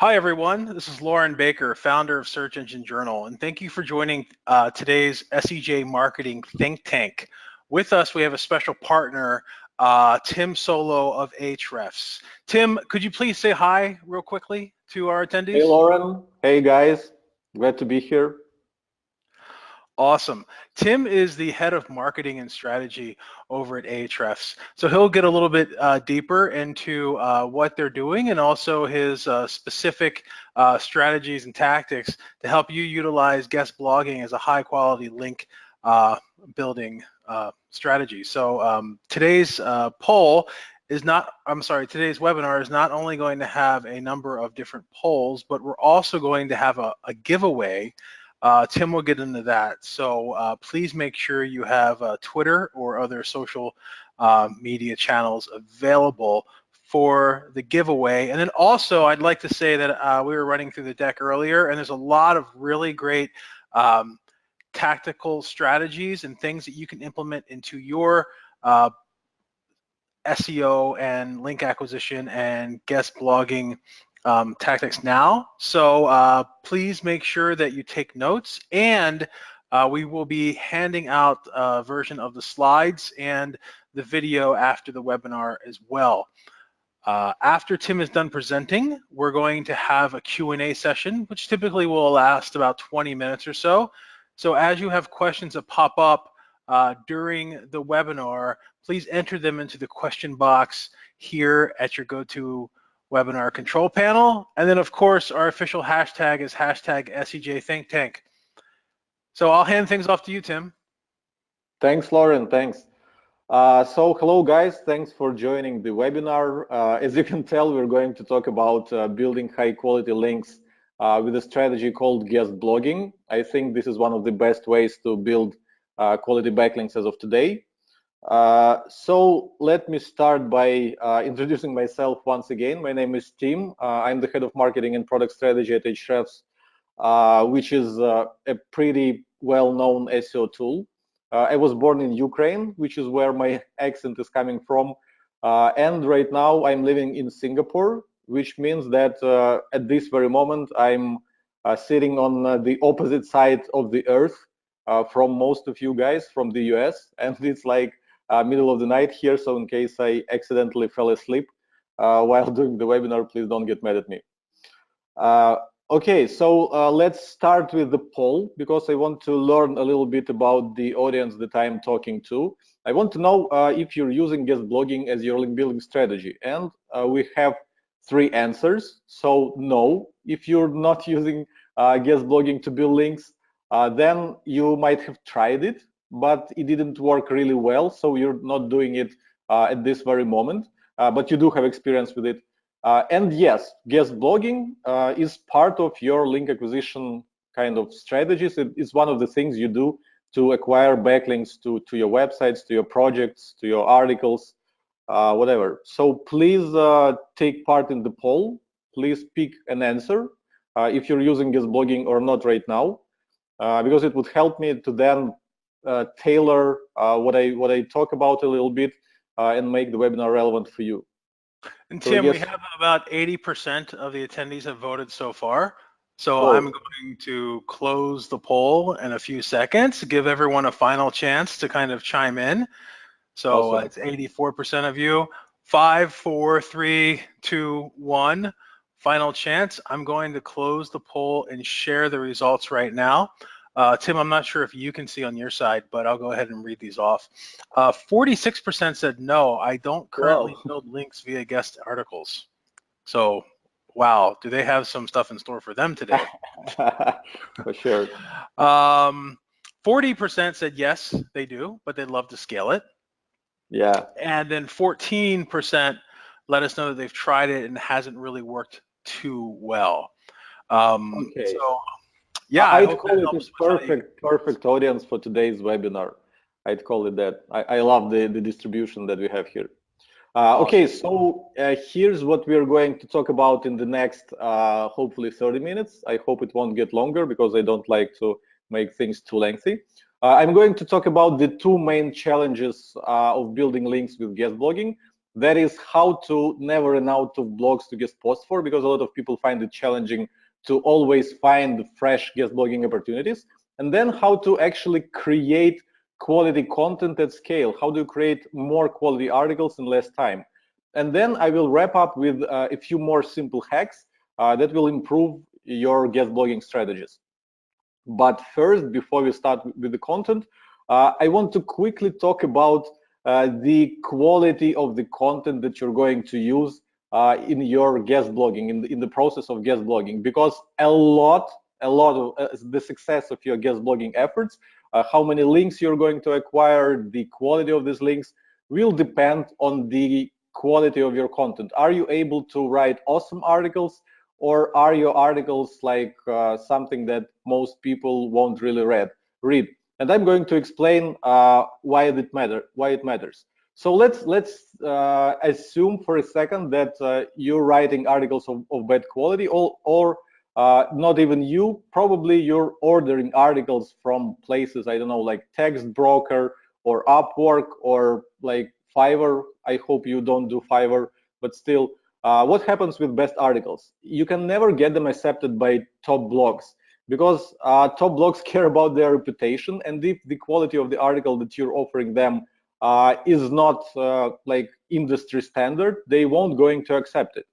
Hi, everyone. This is Lauren Baker, founder of Search Engine Journal, and thank you for joining today's SEJ Marketing Think Tank. With us, we have a special partner, Tim Solo of Ahrefs. Tim, could you please say hi real quickly to our attendees? Hey, Lauren. Hey, guys. Glad to be here. Awesome. Tim is the head of marketing and strategy over at Ahrefs. So he'll get a little bit deeper into what they're doing and also his specific strategies and tactics to help you utilize guest blogging as a high quality link building strategy. So today's today's webinar is not only going to have a number of different polls, but we're also going to have a giveaway. Tim will get into that. So please make sure you have Twitter or other social media channels available for the giveaway. And then also, I'd like to say that we were running through the deck earlier, and there's a lot of really great tactical strategies and things that you can implement into your SEO and link acquisition and guest blogging tactics now. So please make sure that you take notes, and we will be handing out a version of the slides and the video after the webinar as well. After Tim is done presenting, we're going to have a Q&A session, which typically will last about 20 minutes or so. So as you have questions that pop up during the webinar, please enter them into the question box here at your GoToWebinar control panel. And then, of course, our official hashtag is hashtag SEJThinkTank. So I'll hand things off to you, Tim. Thanks, Lauren. Thanks. So hello, guys. Thanks for joining the webinar. As you can tell, we're going to talk about building high-quality links with a strategy called guest blogging. I think this is one of the best ways to build quality backlinks as of today. So let me start by introducing myself once again. My name is Tim. I'm the head of marketing and product strategy at Ahrefs, which is a pretty well-known SEO tool. I was born in Ukraine, which is where my accent is coming from. And right now I'm living in Singapore, which means that at this very moment I'm sitting on the opposite side of the earth from most of you guys from the US. And it's like middle of the night here, so in case I accidentally fell asleep while doing the webinar, please don't get mad at me. Okay, so let's start with the poll, because I want to learn a little bit about the audience that I'm talking to. I want to know if you're using guest blogging as your link building strategy, and we have 3 answers. So no, if you're not using guest blogging to build links, then you might have tried it, but it didn't work really well, so you're not doing it at this very moment, but you do have experience with it. And yes, guest blogging is part of your link acquisition kind of strategies. It's one of the things you do to acquire backlinks to your websites, to your projects, to your articles, whatever. So please take part in the poll. Please pick an answer if you're using guest blogging or not right now, because it would help me to then tailor what I talk about a little bit and make the webinar relevant for you. And Tim, we have about 80% of the attendees have voted so far. So I'm going to close the poll in a few seconds to give everyone a final chance to kind of chime in. So it's 84% of you. 5, 4, 3, 2, 1. Final chance. I'm going to close the poll and share the results right now. Tim, I'm not sure if you can see on your side, but I'll go ahead and read these off. 46% said no, I don't currently build links via guest articles. So, wow, do they have some stuff in store for them today? For sure. 40% said yes, they do, but they'd love to scale it. Yeah. And then 14% let us know that they've tried it and it hasn't really worked too well. Okay. So, yeah, I'd call it a perfect audience for today's webinar. I'd call it that. I love the distribution that we have here. Okay, so here's what we're going to talk about in the next, hopefully 30 minutes. I hope it won't get longer because I don't like to make things too lengthy. I'm going to talk about the 2 main challenges of building links with guest blogging. That is how to never run out of blogs to guest post for, because a lot of people find it challenging to always find fresh guest blogging opportunities. And then how to actually create quality content at scale. How do you create more quality articles in less time? And then I will wrap up with a few more simple hacks that will improve your guest blogging strategies. But first, before we start with the content, I want to quickly talk about the quality of the content that you're going to use in your guest blogging, in the process of guest blogging, because a lot of the success of your guest blogging efforts, how many links you're going to acquire, the quality of these links will depend on the quality of your content. Are you able to write awesome articles? Or are your articles like something that most people won't really read? And I'm going to explain why it matters. So let's assume for a second that you're writing articles of bad quality, or not even you. Probably you're ordering articles from places, I don't know, like Text Broker or Upwork or like Fiverr. I hope you don't do Fiverr, but still. What happens with best articles? You can never get them accepted by top blogs, because top blogs care about their reputation, and if the quality of the article that you're offering them is not like industry standard, they won't going to accept it.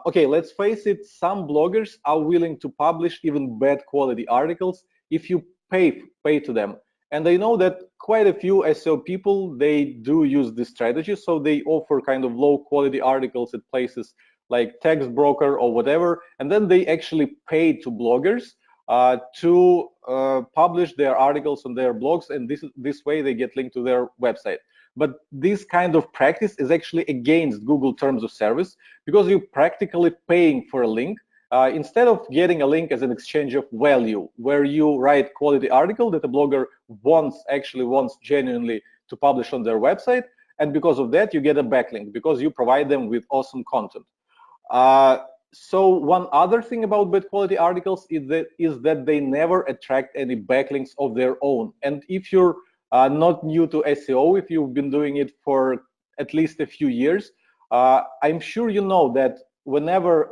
Okay, let's face it, some bloggers are willing to publish even bad quality articles if you pay to them. And I know that quite a few SEO people, they do use this strategy. So they offer kind of low quality articles at places like Text Broker or whatever. And then they actually pay to bloggers to publish their articles on their blogs. And this way they get linked to their website. But this kind of practice is actually against Google terms of service, because you're practically paying for a link instead of getting a link as an exchange of value, where you write quality article that a blogger actually wants genuinely to publish on their website. And because of that, you get a backlink because you provide them with awesome content. So one other thing about bad quality articles is that they never attract any backlinks of their own. And if you're not new to SEO, if you've been doing it for at least a few years, I'm sure you know that whenever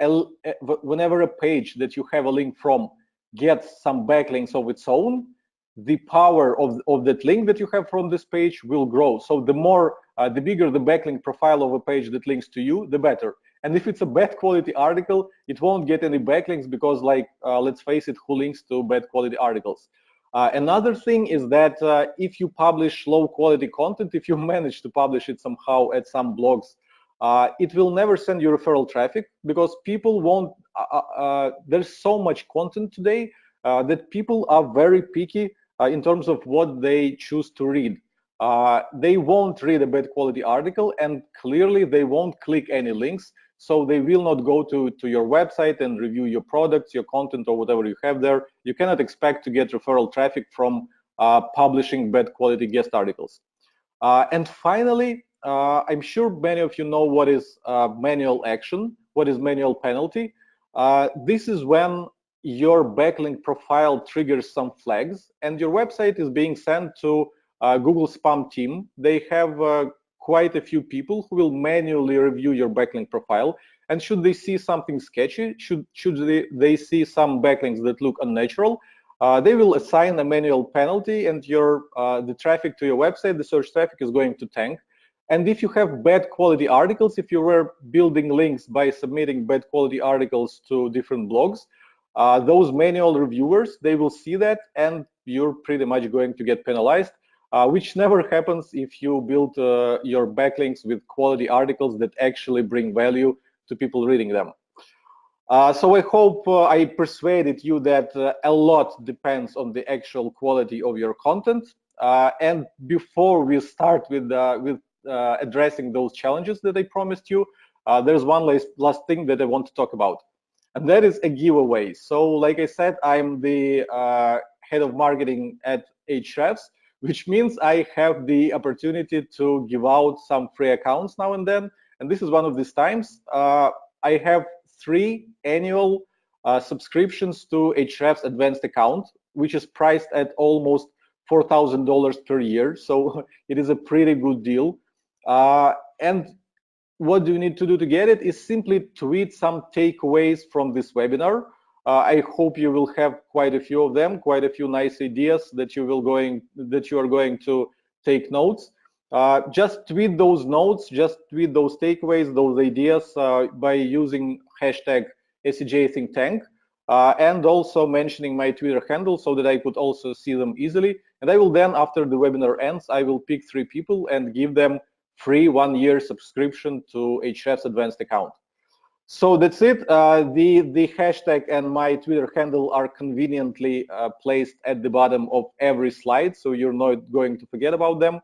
a page that you have a link from gets some backlinks of its own, the power of that link that you have from this page will grow. So the bigger the backlink profile of a page that links to you, the better. And if it's a bad quality article, it won't get any backlinks because, like, let's face it, who links to bad quality articles? Another thing is that if you publish low quality content, if you manage to publish it somehow at some blogs, it will never send you referral traffic, because people won't, there's so much content today that people are very picky in terms of what they choose to read. They won't read a bad quality article, and clearly they won't click any links. So they will not go to your website and review your products, your content, or whatever you have there. You cannot expect to get referral traffic from publishing bad quality guest articles. And finally, I'm sure many of you know what is manual action, what is manual penalty. This is when your backlink profile triggers some flags and your website is being sent to Google spam team. They have quite a few people who will manually review your backlink profile, and should they see something sketchy, should they see some backlinks that look unnatural, they will assign a manual penalty, and the traffic to your website, the search traffic, is going to tank. And if you have bad quality articles, if you were building links by submitting bad quality articles to different blogs, those manual reviewers, they will see that, and you're pretty much going to get penalized. Which never happens if you build your backlinks with quality articles that actually bring value to people reading them. So I hope I persuaded you that a lot depends on the actual quality of your content. And before we start with addressing those challenges that I promised you, there's one last thing that I want to talk about, and that is a giveaway. So like I said, I'm the head of marketing at Ahrefs, which means I have the opportunity to give out some free accounts now and then. And this is one of these times. I have 3 annual subscriptions to Ahrefs Advanced account, which is priced at almost $4,000 per year. So it is a pretty good deal. And what do you need to do to get it is simply tweet some takeaways from this webinar. I hope you will have quite a few of them, quite a few nice ideas that you are going to take notes. Just tweet those notes, just tweet those takeaways, those ideas by using hashtag SEJ Think Tank, and also mentioning my Twitter handle so that I could also see them easily. And I will then, after the webinar ends, I will pick 3 people and give them free 1-year subscription to Ahrefs Advanced account. So that's it. The hashtag and my Twitter handle are conveniently placed at the bottom of every slide, so you're not going to forget about them.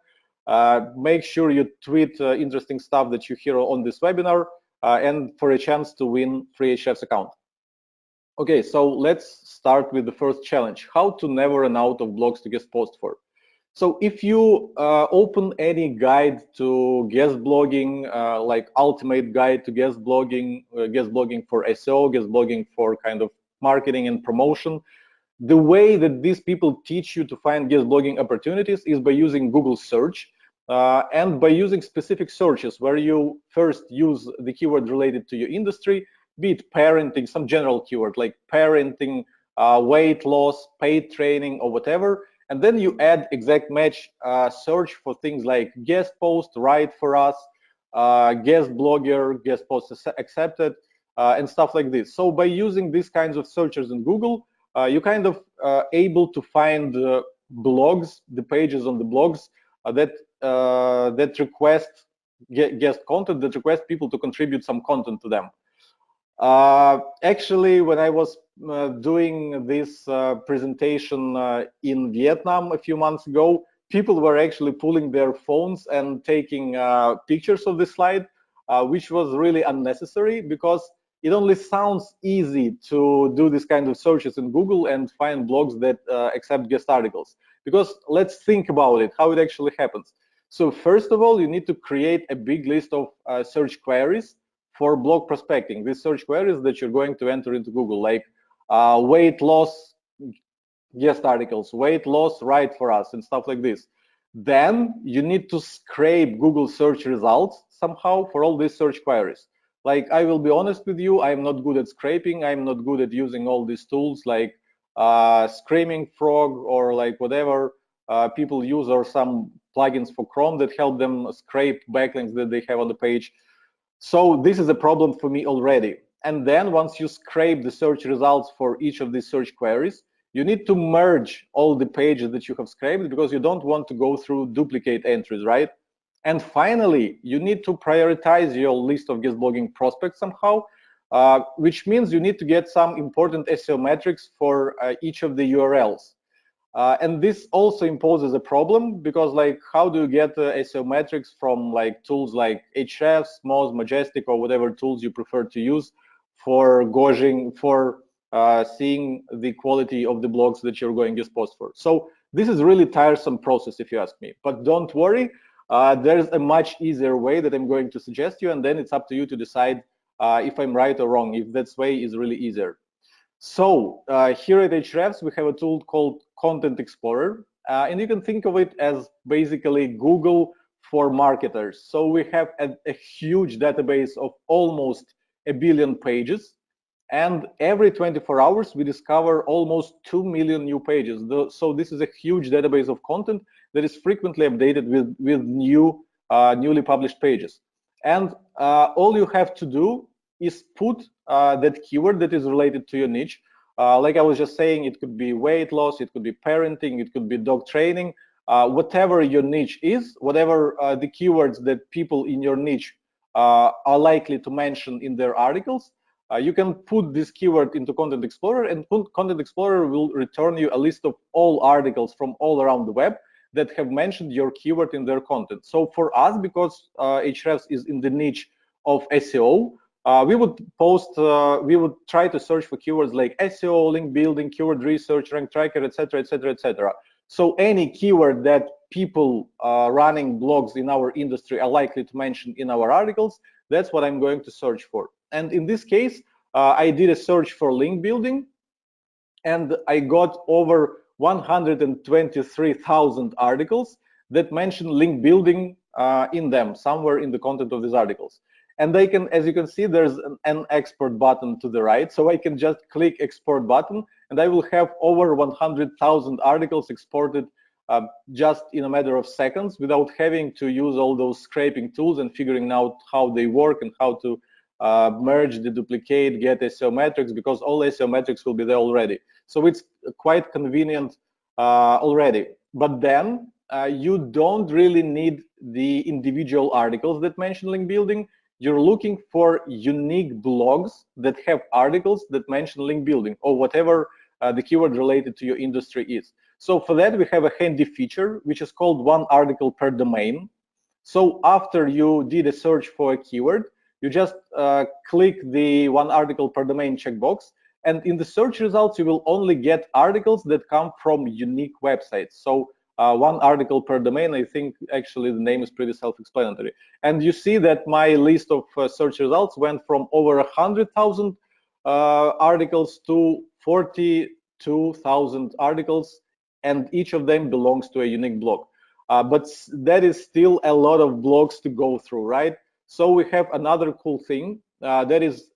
Make sure you tweet interesting stuff that you hear on this webinar, and for a chance to win free Ahrefs account. Okay, so let's start with the first challenge: how to never run out of blogs to guest post for. So if you open any guide to guest blogging, like ultimate guide to guest blogging for SEO, guest blogging for kind of marketing and promotion, the way that these people teach you to find guest blogging opportunities is by using Google search and by using specific searches where you first use the keyword related to your industry, be it parenting, some general keyword like parenting, weight loss, paid training, or whatever. And then you add exact match search for things like guest post, write for us, guest blogger, guest post accepted, and stuff like this. So by using these kinds of searches in Google, you kind of able to find blogs, the pages on the blogs that request guest content, that request people to contribute some content to them. Actually, when I was doing this presentation in Vietnam a few months ago, people were actually pulling their phones and taking pictures of the slide, which was really unnecessary because it only sounds easy to do this kind of searches in Google and find blogs that accept guest articles. Because let's think about it, how it actually happens. So first of all, you need to create a big list of search queries for blog prospecting. These search queries that you're going to enter into Google, like weight loss guest articles, weight loss write for us, and stuff like this. Then you need to scrape Google search results somehow for all these search queries. Like, I will be honest with you, I'm not good at scraping. I'm not good at using all these tools like Screaming Frog or like whatever people use, or some plugins for Chrome that help them scrape backlinks that they have on the page. So this is a problem for me already. And then once you scrape the search results for each of these search queries, you need to merge all the pages that you have scraped because you don't want to go through duplicate entries, right? And finally, you need to prioritize your list of guest blogging prospects somehow, which means you need to get some important SEO metrics for each of the URLs. And this also imposes a problem because, like, how do you get SEO metrics from like tools like Ahrefs, Moz, Majestic, or whatever tools you prefer to use for gauging, for seeing the quality of the blogs that you're going to post for? So this is really tiresome process, if you ask me. But don't worry, there's a much easier way that I'm going to suggest you, and then it's up to you to decide if I'm right or wrong, if that way is really easier. So here at Ahrefs, we have a tool called Content Explorer, and you can think of it as basically Google for marketers. So we have a huge database of almost 1 billion pages, and every 24 hours we discover almost 2 million new pages. So this is a huge database of content that is frequently updated with newly published pages. And all you have to do is put that keyword that is related to your niche. Like I was just saying, it could be weight loss, it could be parenting, it could be dog training, whatever your niche is, whatever the keywords that people in your niche are likely to mention in their articles, you can put this keyword into Content Explorer, and Content Explorer will return you a list of all articles from all around the web that have mentioned your keyword in their content. So for us, because Ahrefs is in the niche of SEO, we would try to search for keywords like SEO, link building, keyword research, rank tracker, etc., etc., etc. So any keyword that people running blogs in our industry are likely to mention in our articles, that's what I'm going to search for. And in this case, I did a search for link building, and I got over 123,000 articles that mention link building in them, somewhere in the content of these articles. And they can, as you can see, there's an export button to the right. So I can just click export button, and I will have over 100,000 articles exported just in a matter of seconds without having to use all those scraping tools and figuring out how they work and how to merge, deduplicate, get SEO metrics, because all SEO metrics will be there already. So it's quite convenient already. But then you don't really need the individual articles that mention link building. You're looking for unique blogs that have articles that mention link building or whatever the keyword related to your industry is. So for that, we have a handy feature, which is called one article per domain. So after you did a search for a keyword, you just click the one article per domain checkbox, and in the search results, you will only get articles that come from unique websites. So one article per domain, I think actually the name is pretty self-explanatory. And you see that my list of search results went from over 100,000 articles to 42,000 articles, and each of them belongs to a unique blog. But that is still a lot of blogs to go through, right? So we have another cool thing that is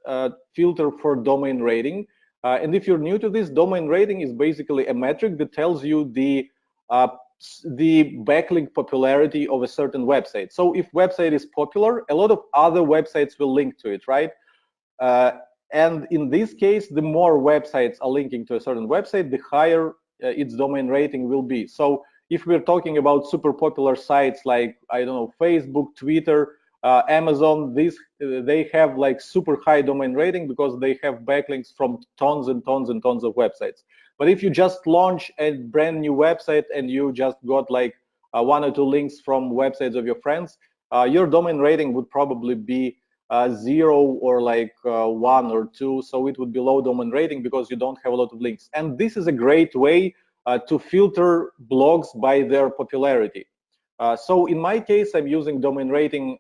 filter for domain rating. And if you're new to this, domain rating is basically a metric that tells you the backlink popularity of a certain website. So if website is popular, a lot of other websites will link to it, right? And in this case, the more websites are linking to a certain website, the higher its domain rating will be. So if we're talking about super popular sites like, I don't know, Facebook, Twitter, Amazon, they have like super high domain rating because they have backlinks from tons and tons and tons of websites. But if you just launch a brand new website and you just got like one or two links from websites of your friends, your domain rating would probably be 0 or like 1 or 2. So it would be low domain rating because you don't have a lot of links. And this is a great way to filter blogs by their popularity. So in my case, I'm using domain rating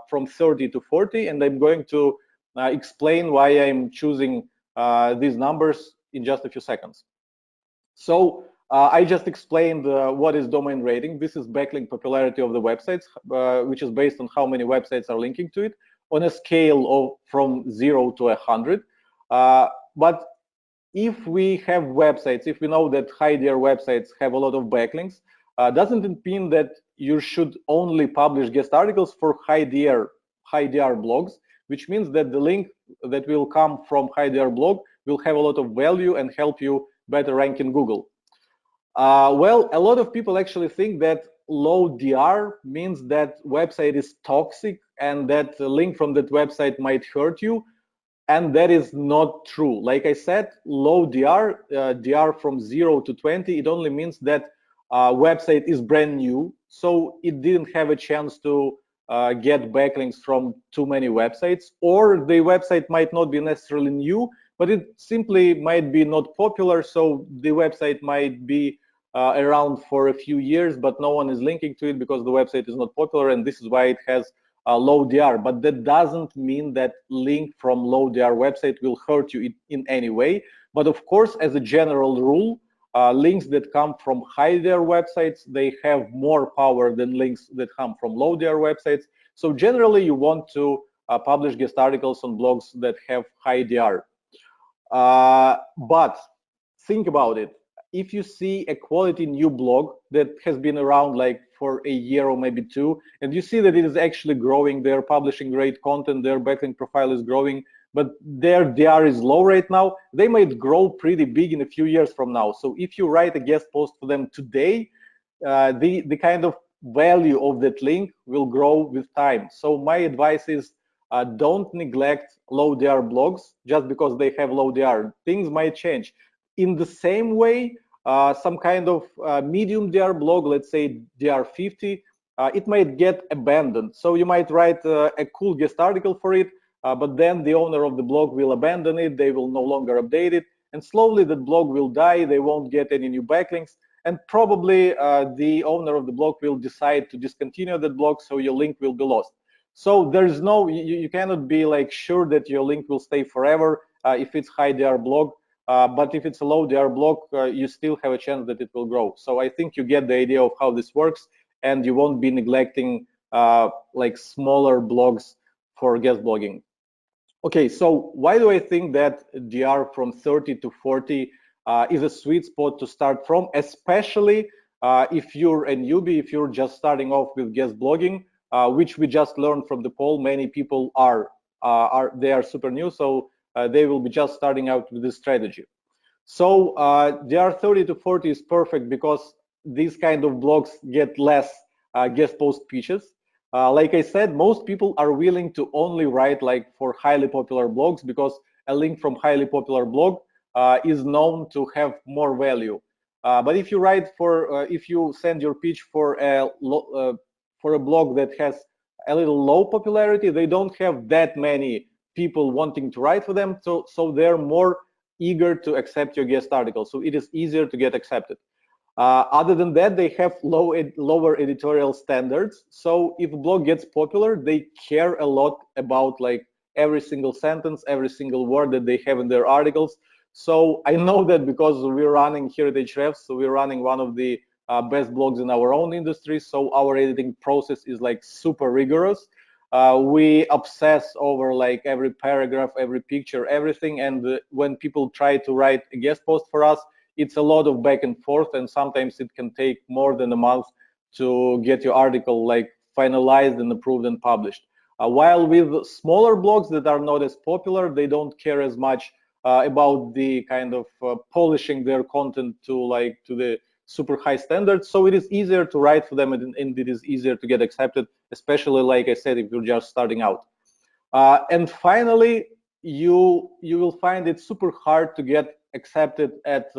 from 30 to 40, and I'm going to explain why I'm choosing these numbers in just a few seconds. So I just explained what is domain rating. This is backlink popularity of the websites, which is based on how many websites are linking to it on a scale of from 0 to 100. But if we have websites, if we know that high DR websites have a lot of backlinks, doesn't it mean that you should only publish guest articles for high DR blogs, which means that the link that will come from high DR blog will have a lot of value and help you better rank in Google? Well, a lot of people actually think that low DR means that website is toxic and that the link from that website might hurt you. And that is not true. Like I said, low DR, DR from 0 to 20, it only means that website is brand new, so it didn't have a chance to get backlinks from too many websites, or the website might not be necessarily new, but it simply might be not popular, so the website might be around for a few years, but no one is linking to it because the website is not popular, and this is why it has low DR. But that doesn't mean that link from low DR website will hurt you in any way. But of course, as a general rule, links that come from high DR websites, they have more power than links that come from low DR websites. So generally, you want to publish guest articles on blogs that have high DR. But think about it. If you see a quality new blog that has been around like for a year or maybe two, and you see that it is actually growing, they're publishing great content, their backlink profile is growing, but their DR is low right now, they might grow pretty big in a few years from now. So if you write a guest post for them today, the kind of value of that link will grow with time. So my advice is don't neglect low DR blogs just because they have low DR. Things might change. In the same way, some kind of medium DR blog, let's say DR 50, it might get abandoned. So you might write a cool guest article for it, but then the owner of the blog will abandon it, they will no longer update it, and slowly that blog will die, they won't get any new backlinks, and probably the owner of the blog will decide to discontinue that blog, so your link will be lost. So there's no, you cannot be like sure that your link will stay forever if it's high DR blog. But if it's a low DR blog, you still have a chance that it will grow. So I think you get the idea of how this works, and you won't be neglecting like smaller blogs for guest blogging. Okay, so why do I think that DR from 30 to 40 is a sweet spot to start from, especially if you're a newbie, if you're just starting off with guest blogging, which we just learned from the poll. Many people are super new, so they will be just starting out with this strategy. So DR 30 to 40 is perfect because these kind of blogs get less guest post pitches. Like I said, most people are willing to only write like for highly popular blogs because a link from highly popular blog is known to have more value. But if you write for, if you send your pitch for a blog that has a little low popularity, they don't have that many people wanting to write for them, so they're more eager to accept your guest article. So it is easier to get accepted. Other than that, they have lower editorial standards. So if a blog gets popular, they care a lot about like every single sentence, every single word that they have in their articles. So I know that because we're running here at Ahrefs, so we're running one of the best blogs in our own industry. So our editing process is like super rigorous. We obsess over like every paragraph, every picture, everything. And when people try to write a guest post for us, it's a lot of back and forth, and sometimes it can take more than a month to get your article like finalized and approved and published. While with smaller blogs that are not as popular, they don't care as much about the kind of polishing their content to the super high standards. So it is easier to write for them, and it is easier to get accepted, especially like I said, if you're just starting out. And finally, you will find it super hard to get accepted at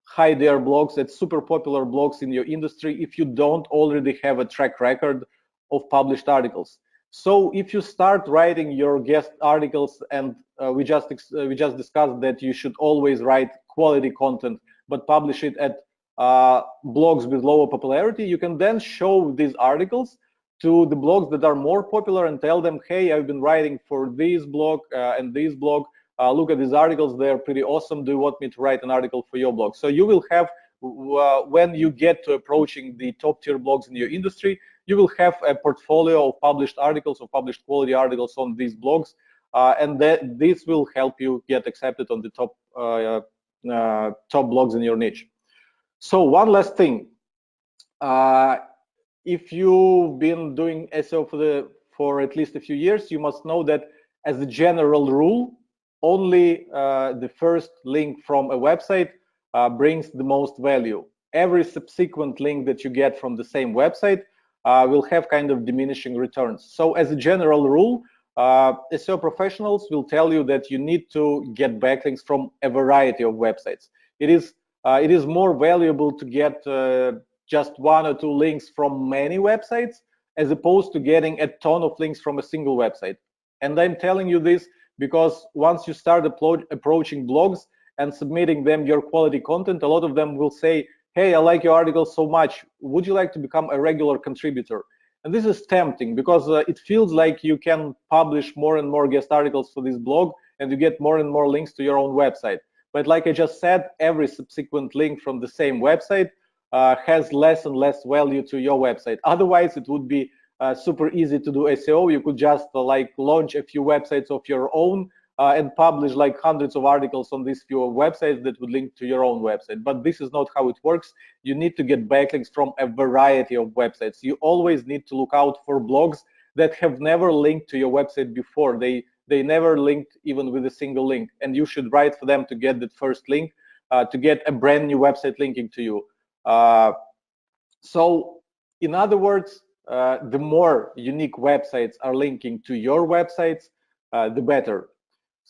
high DR blogs, at super popular blogs in your industry, if you don't already have a track record of published articles. So if you start writing your guest articles, and we just discussed that you should always write quality content, but publish it at blogs with lower popularity, you can then show these articles to the blogs that are more popular and tell them, hey, I've been writing for this blog and this blog. Look at these articles, they're pretty awesome. Do you want me to write an article for your blog? So you will have, when you get to approaching the top tier blogs in your industry, you will have a portfolio of published articles, of published quality articles on these blogs. And this will help you get accepted on the top blogs in your niche. So one last thing. If you've been doing SEO for at least a few years, you must know that as a general rule, only the first link from a website brings the most value. Every subsequent link that you get from the same website will have kind of diminishing returns. So as a general rule, SEO professionals will tell you that you need to get backlinks from a variety of websites. It is more valuable to get just one or two links from many websites as opposed to getting a ton of links from a single website. And I'm telling you this because once you start approaching blogs and submitting them your quality content, a lot of them will say, hey, I like your article so much. Would you like to become a regular contributor? And this is tempting because it feels like you can publish more and more guest articles for this blog and you get more and more links to your own website. But like I just said, every subsequent link from the same website has less and less value to your website. Otherwise, it would be super easy to do SEO. You could just like launch a few websites of your own and publish like hundreds of articles on these few websites that would link to your own website. But this is not how it works. You need to get backlinks from a variety of websites. You always need to look out for blogs that have never linked to your website before. They never linked even with a single link, and you should write for them to get that first link, to get a brand new website linking to you. So in other words, the more unique websites are linking to your websites, the better.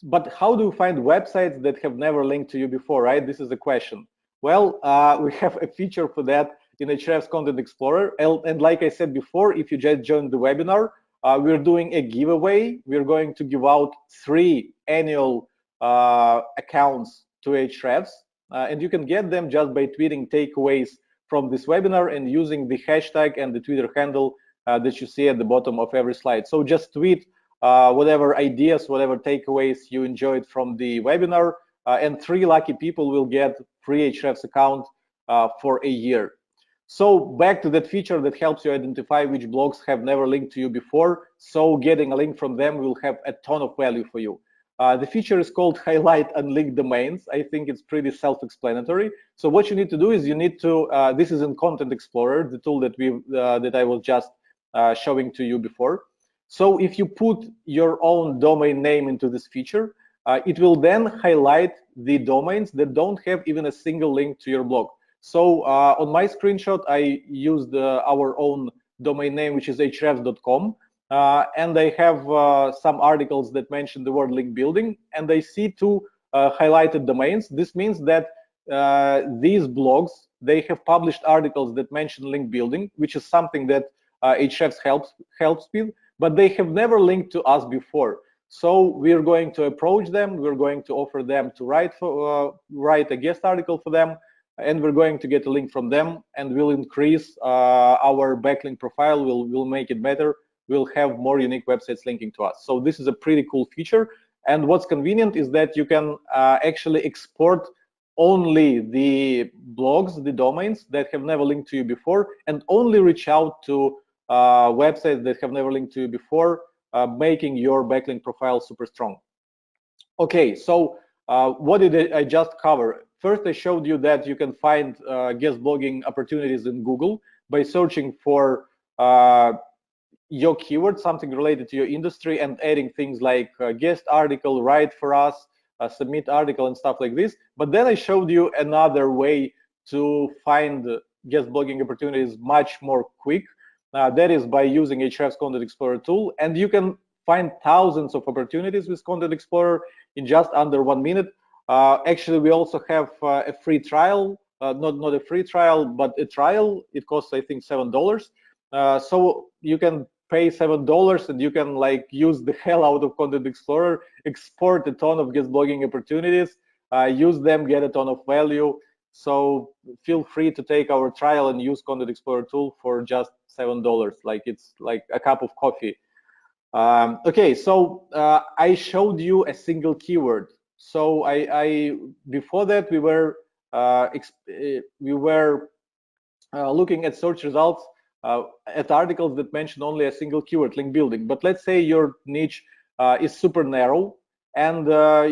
But how do you find websites that have never linked to you before, right? This is the question. Well, we have a feature for that in Ahrefs Content Explorer. And like I said before, if you just joined the webinar, we're doing a giveaway. We're going to give out 3 annual accounts to Ahrefs. And you can get them just by tweeting takeaways from this webinar and using the hashtag and the Twitter handle that you see at the bottom of every slide. So just tweet whatever ideas, whatever takeaways you enjoyed from the webinar, and 3 lucky people will get free Ahrefs account for a year. So back to that feature that helps you identify which blogs have never linked to you before. So getting a link from them will have a ton of value for you. The feature is called highlight unlinked domains. I think it's pretty self-explanatory. So what you need to do is you need to, this is in Content Explorer, the tool that that I was just showing to you before. So if you put your own domain name into this feature, it will then highlight the domains that don't have even a single link to your blog. So on my screenshot, I used our own domain name, which is hrefs.com. And I have some articles that mention the word link building, and I see two highlighted domains. This means that these blogs, they have published articles that mention link building, which is something that Ahrefs helps with, but they have never linked to us before. So we're going to approach them. We're going to offer them to write a guest article for them, and we're going to get a link from them, and we'll increase our backlink profile. We'll make it better. We'll have more unique websites linking to us. So this is a pretty cool feature. And what's convenient is that you can actually export only the blogs, the domains that have never linked to you before, and only reach out to websites that have never linked to you before, making your backlink profile super strong. Okay, so what did I just cover? First, I showed you that you can find guest blogging opportunities in Google by searching for your keyword, something related to your industry, and adding things like guest article, write for us, submit article, and stuff like this. But then I showed you another way to find guest blogging opportunities much more quick. That is by using Ahrefs Content Explorer tool, and you can find thousands of opportunities with Content Explorer in just under 1 minute. Actually, we also have a free trial, not a free trial, but a trial. It costs, I think, $7. So you can pay $7 and you can like use the hell out of Content Explorer, export a ton of guest blogging opportunities, use them, get a ton of value. So feel free to take our trial and use Content Explorer tool for just $7. Like it's like a cup of coffee. Okay, so I showed you a single keyword. So I before that we were looking at search results at articles that mention only a single keyword, link building. But let's say your niche is super narrow, and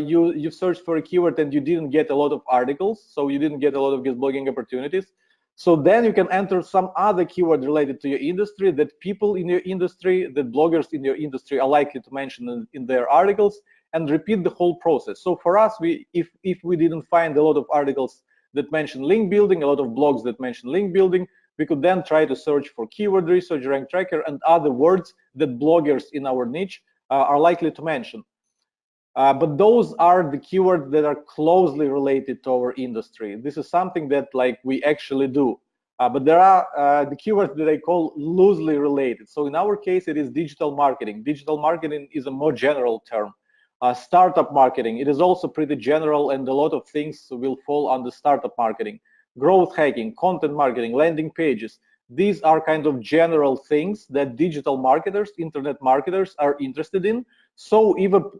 you searched for a keyword and you didn't get a lot of articles, so you didn't get a lot of guest blogging opportunities. So then you can enter some other keyword related to your industry that people in your industry, that bloggers in your industry are likely to mention in their articles, and repeat the whole process. So for us, if we didn't find a lot of articles that mention link building, a lot of blogs that mention link building, we could then try to search for keyword research, rank tracker, and other words that bloggers in our niche are likely to mention. But those are the keywords that are closely related to our industry. This is something that like we actually do. But there are the keywords that I call loosely related. So in our case, it is digital marketing. Digital marketing is a more general term. Startup marketing, it is also pretty general, and a lot of things will fall under startup marketing. Growth hacking, content marketing, landing pages. These are kind of general things that digital marketers, internet marketers are interested in. So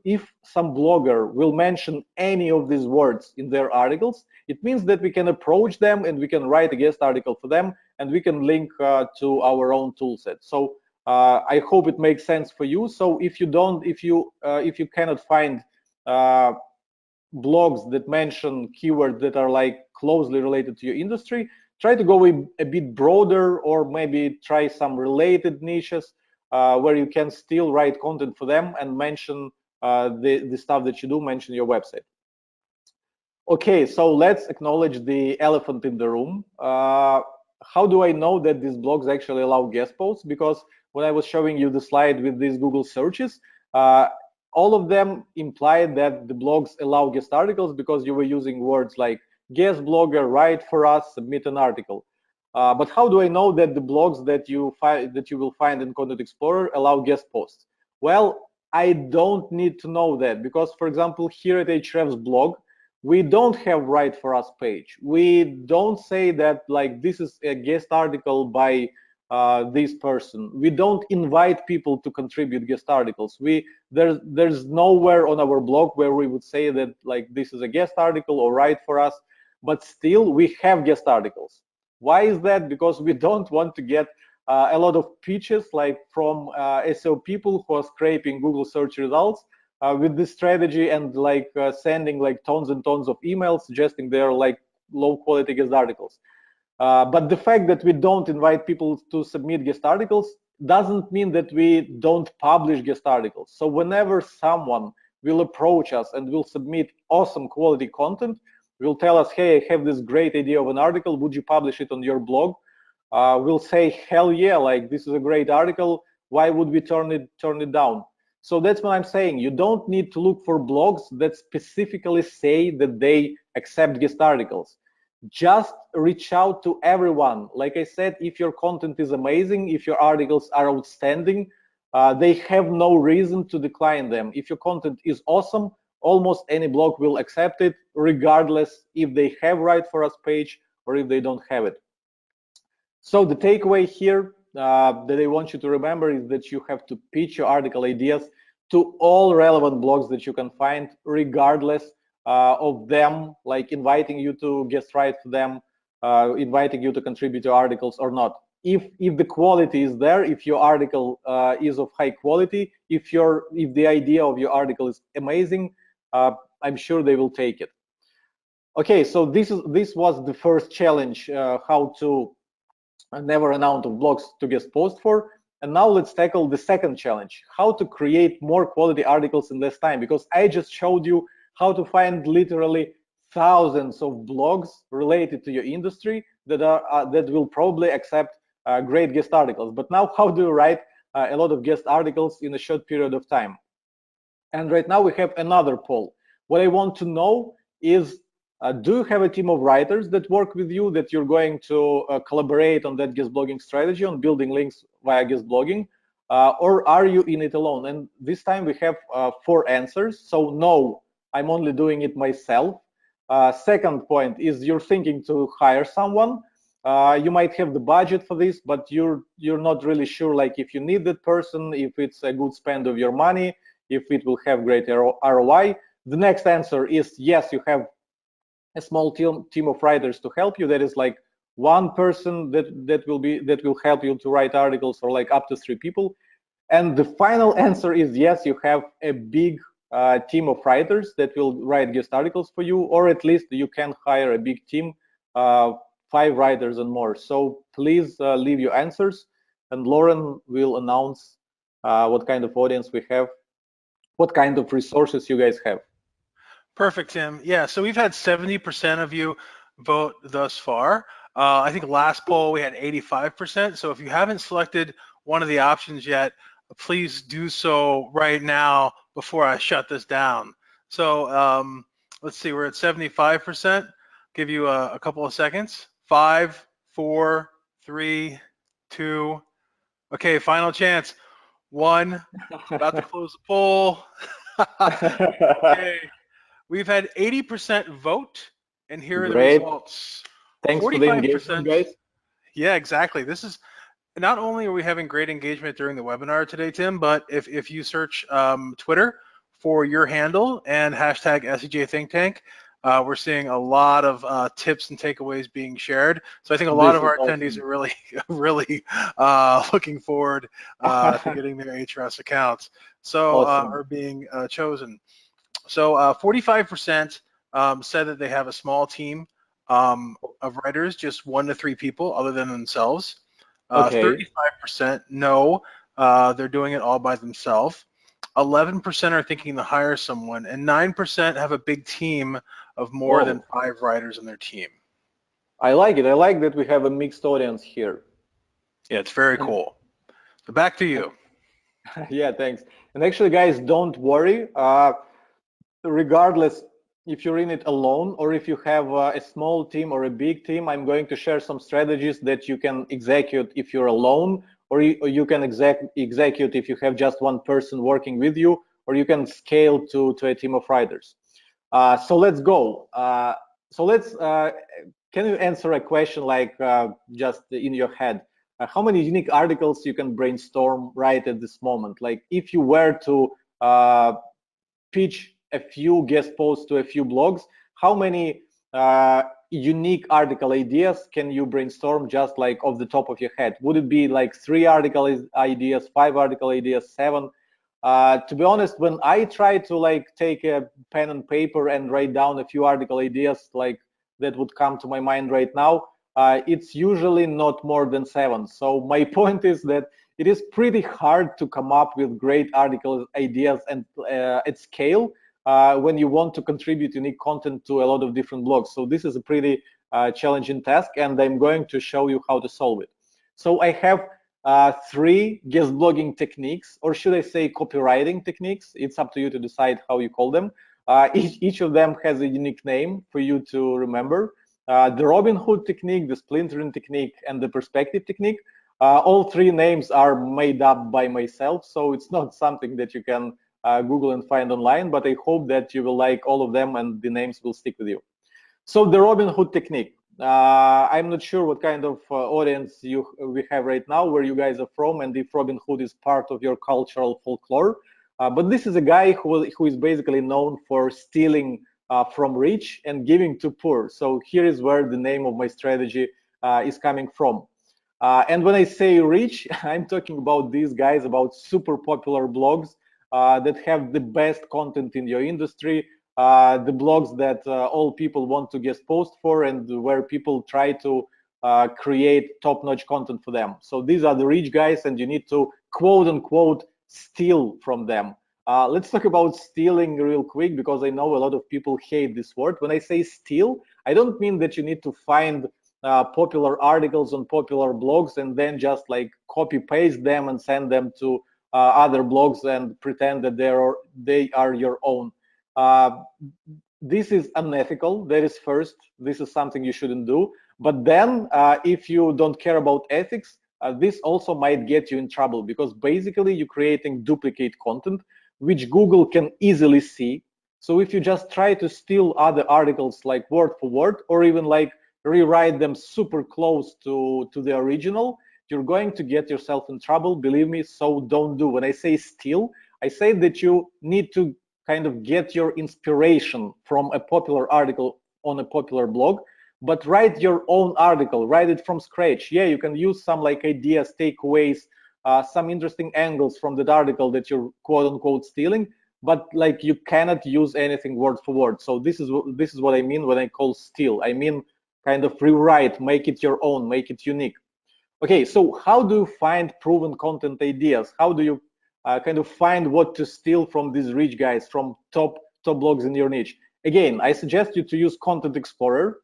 if some blogger will mention any of these words in their articles, it means that we can approach them and we can write a guest article for them, and we can link to our own toolset. So I hope it makes sense for you. So if you cannot find blogs that mention keywords that are like closely related to your industry, try to go a bit broader, or maybe try some related niches where you can still write content for them and mention the stuff that you do, mention your website. Okay, so let's acknowledge the elephant in the room. How do I know that these blogs actually allow guest posts? Because when I was showing you the slide with these Google searches, all of them implied that the blogs allow guest articles because you were using words like guest blogger, write for us, submit an article. But how do I know that the blogs that you will find in Content Explorer allow guest posts? Well, I don't need to know that, because, for example, here at Ahrefs blog, we don't have write for us page. We don't say that like this is a guest article by this person. We don't invite people to contribute guest articles. There's nowhere on our blog where we would say that like this is a guest article or write for us, but still we have guest articles. Why is that? Because we don't want to get a lot of pitches like from SEO people who are scraping Google search results with this strategy and like sending like tons and tons of emails suggesting they're like low quality guest articles. But the fact that we don't invite people to submit guest articles doesn't mean that we don't publish guest articles. So whenever someone will approach us and will submit awesome quality content, will tell us, hey, I have this great idea of an article, would you publish it on your blog? We'll say, hell yeah, like this is a great article, why would we turn it down? So that's what I'm saying. You don't need to look for blogs that specifically say that they accept guest articles. Just reach out to everyone. Like I said, if your content is amazing, if your articles are outstanding, they have no reason to decline them. If your content is awesome, almost any blog will accept it, regardless if they have Write For Us page or if they don't have it. So the takeaway here that I want you to remember is that you have to pitch your article ideas to all relevant blogs that you can find, regardless of them, like inviting you to guest write for them, inviting you to contribute to articles or not. If the quality is there, if your article is of high quality, if the idea of your article is amazing, I'm sure they will take it. Okay, so this was the first challenge, how to never amount of blogs to guest post for. And now let's tackle the second challenge, how to create more quality articles in less time, because I just showed you how to find literally thousands of blogs related to your industry that will probably accept great guest articles. But now how do you write a lot of guest articles in a short period of time? And right now we have another poll. What I want to know is, do you have a team of writers that work with you, that you're going to collaborate on that guest blogging strategy, on building links via guest blogging, or are you in it alone? And this time we have 4 answers. So no, I'm only doing it myself. Second point is you're thinking to hire someone. You might have the budget for this, but you're not really sure, like if you need that person, if it's a good spend of your money, if it will have great ROI. The next answer is yes, you have a small team of writers to help you. That is like one person that will help you to write articles, or like up to 3 people. And the final answer is yes, you have a big team of writers that will write guest articles for you, or at least you can hire a big team, 5 writers and more. So please leave your answers, and Lauren will announce what kind of audience we have, what kind of resources you guys have. Perfect, Tim. Yeah, so we've had 70% of you vote thus far. I think last poll we had 85%. So if you haven't selected one of the options yet, please do so right now before I shut this down. So let's see, we're at 75%. Give you a couple of seconds. 5, 4, 3, 2. Okay, final chance. 1. About to close the poll. Okay. We've had 80% vote, and here are the Great. results. Thanks for the engagement, guys. Yeah, exactly. This is, not only are we having great engagement during the webinar today, Tim, but if you search Twitter for your handle and hashtag SEJ Think Tank, we're seeing a lot of tips and takeaways being shared. So I think a lot of our attendees are really, really looking forward to getting their HRS accounts. So are being chosen. So 45% said that they have a small team of writers, just 1 to 3 people other than themselves. 35% no, they're doing it all by themselves. 11% are thinking to hire someone, and 9% have a big team of more than 5 writers in their team. I like it. I like that we have a mixed audience here. Yeah, it's very cool. So back to you. Yeah, thanks. And actually, guys, don't worry. Regardless if you're in it alone or if you have a small team or a big team, I'm going to share some strategies that you can execute if you're alone, or you can execute if you have just one person working with you, or you can scale to a team of writers. So let's go. So let's, can you answer a question like just in your head? How many unique articles you can brainstorm right at this moment? Like if you were to pitch a few guest posts to a few blogs, how many unique article ideas can you brainstorm just like off the top of your head? Would it be like 3 article ideas, 5 article ideas, 7? To be honest, when I try to like take a pen and paper and write down a few article ideas like that would come to my mind right now, it's usually not more than 7. So my point is that it is pretty hard to come up with great article ideas and at scale when you want to contribute unique content to a lot of different blogs. So this is a pretty challenging task, and I'm going to show you how to solve it. So I have 3 guest blogging techniques, or should I say copywriting techniques? It's up to you to decide how you call them. Each of them has a unique name for you to remember. The Robin Hood technique, the Splintering technique, and the perspective technique. All 3 names are made up by myself, so it's not something that you can Google and find online, but I hope that you will like all of them and the names will stick with you. So the Robin Hood technique. I'm not sure what kind of audience we have right now, where you guys are from, and if Robin Hood is part of your cultural folklore. But this is a guy who is basically known for stealing from rich and giving to poor. So here is where the name of my strategy is coming from. And when I say rich, I'm talking about these guys, about super popular blogs that have the best content in your industry, the blogs that all people want to guest post for, and where people try to create top-notch content for them. So these are the rich guys, and you need to quote unquote steal from them. Let's talk about stealing real quick, because I know a lot of people hate this word. When I say steal, I don't mean that you need to find popular articles on popular blogs and then just like copy paste them and send them to other blogs and pretend that they are your own. This is unethical. That is first. This is something you shouldn't do. But then if you don't care about ethics, this also might get you in trouble, because basically you're creating duplicate content which Google can easily see. So if you just try to steal other articles like word for word, or even like rewrite them super close to the original, you're going to get yourself in trouble, believe me. So don't do. When I say steal, I say that you need to kind of get your inspiration from a popular article on a popular blog, but write your own article, write it from scratch. Yeah, you can use some like ideas, takeaways, some interesting angles from that article that you're quote unquote stealing, but like you cannot use anything word for word. So this is what I mean when I call steal. I mean kind of rewrite, make it your own, make it unique. Okay, so how do you find proven content ideas? How do you kind of find what to steal from these rich guys, from top blogs in your niche? Again, I suggest you to use Content Explorer,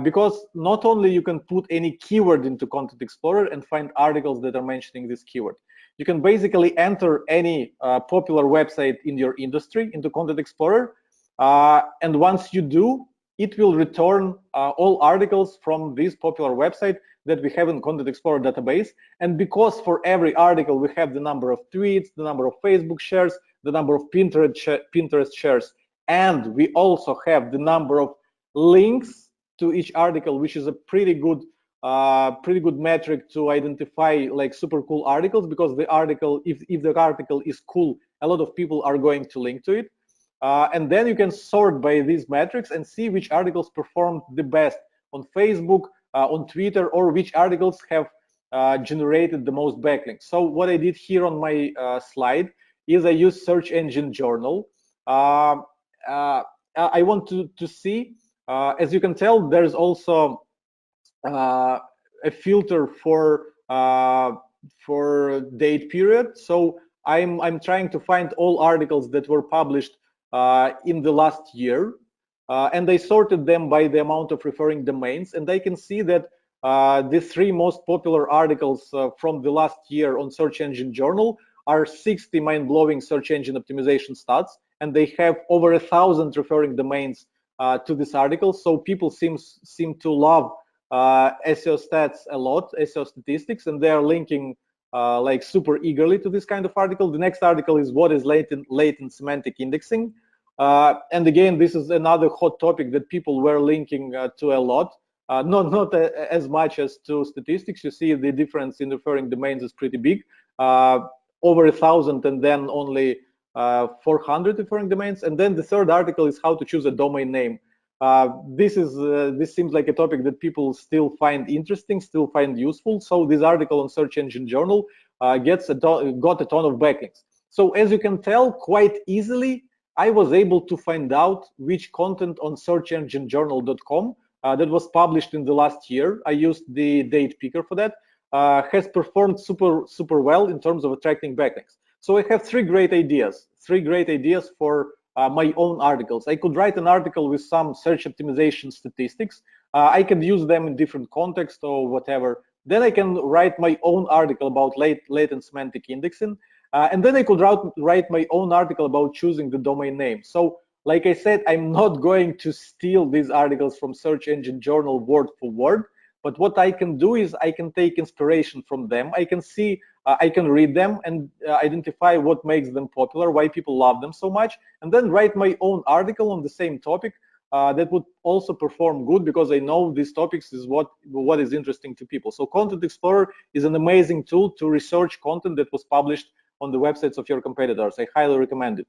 because not only you can put any keyword into Content Explorer and find articles that are mentioning this keyword. You can basically enter any popular website in your industry into Content Explorer, and once you do, it will return all articles from this popular website that we have in Content Explorer database. And because for every article we have the number of tweets, the number of Facebook shares, the number of Pinterest shares, and we also have the number of links to each article, which is a pretty good metric to identify like super cool articles, because the article, if the article is cool, a lot of people are going to link to it. And then you can sort by these metrics and see which articles performed the best on Facebook, on Twitter, or which articles have generated the most backlinks. So what I did here on my slide is I used Search Engine Journal. I want to see, as you can tell, there's also a filter for date period. So I'm trying to find all articles that were published in the last year, and I sorted them by the amount of referring domains, and I can see that the 3 most popular articles from the last year on Search Engine Journal are 60 mind-blowing search engine optimization stats, and they have over 1,000 referring domains to this article. So people seem to love SEO stats a lot, SEO statistics, and they are linking like super eagerly to this kind of article. The next article is what is latent semantic indexing. And again, this is another hot topic that people were linking to a lot, not as much as to statistics. You see the difference in referring domains is pretty big, over 1,000 and then only 400 referring domains. And then the third article is how to choose a domain name. This seems like a topic that people still find interesting, still find useful. So this article on Search Engine Journal got a ton of backlinks. So as you can tell, quite easily, I was able to find out which content on searchenginejournal.com that was published in the last year. I used the date picker for that. Has performed super well in terms of attracting backlinks. So I have three great ideas for my own articles. I could write an article with some search optimization statistics. I could use them in different contexts or whatever. Then I can write my own article about latent semantic indexing. And then I could write my own article about choosing the domain name. So like I said, I'm not going to steal these articles from Search Engine Journal word for word. But what I can do is I can take inspiration from them. I can see, I can read them and identify what makes them popular, why people love them so much, and then write my own article on the same topic that would also perform good because I know these topics is what is interesting to people. So Content Explorer is an amazing tool to research content that was published on the websites of your competitors. I highly recommend it.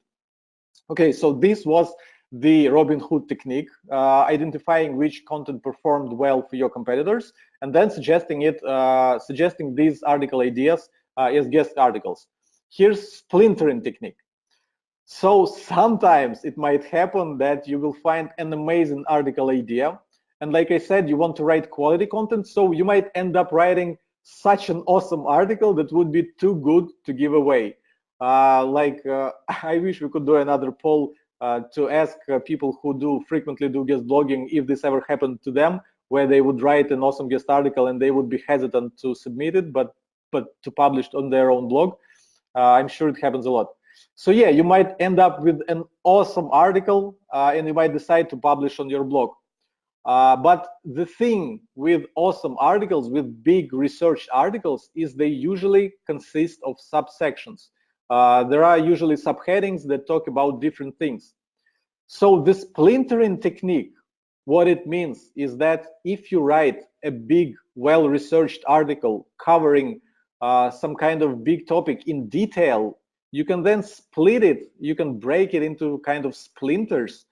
Okay, so this was the Robin Hood technique, identifying which content performed well for your competitors, and then suggesting these article ideas as guest articles. Here's splintering technique. So sometimes it might happen that you will find an amazing article idea, and like I said, you want to write quality content, so you might end up writing such an awesome article that would be too good to give away. I wish we could do another poll to ask people who frequently do guest blogging if this ever happened to them, where they would write an awesome guest article and they would be hesitant to submit it, but to publish on their own blog. I'm sure it happens a lot. So yeah, you might end up with an awesome article and you might decide to publish on your blog. But the thing with awesome articles, with big research articles, is they usually consist of subsections. There are usually subheadings that talk about different things. So the splintering technique, what it means is that if you write a big, well-researched article covering some kind of big topic in detail, you can then split it, you can break it into kind of splinters.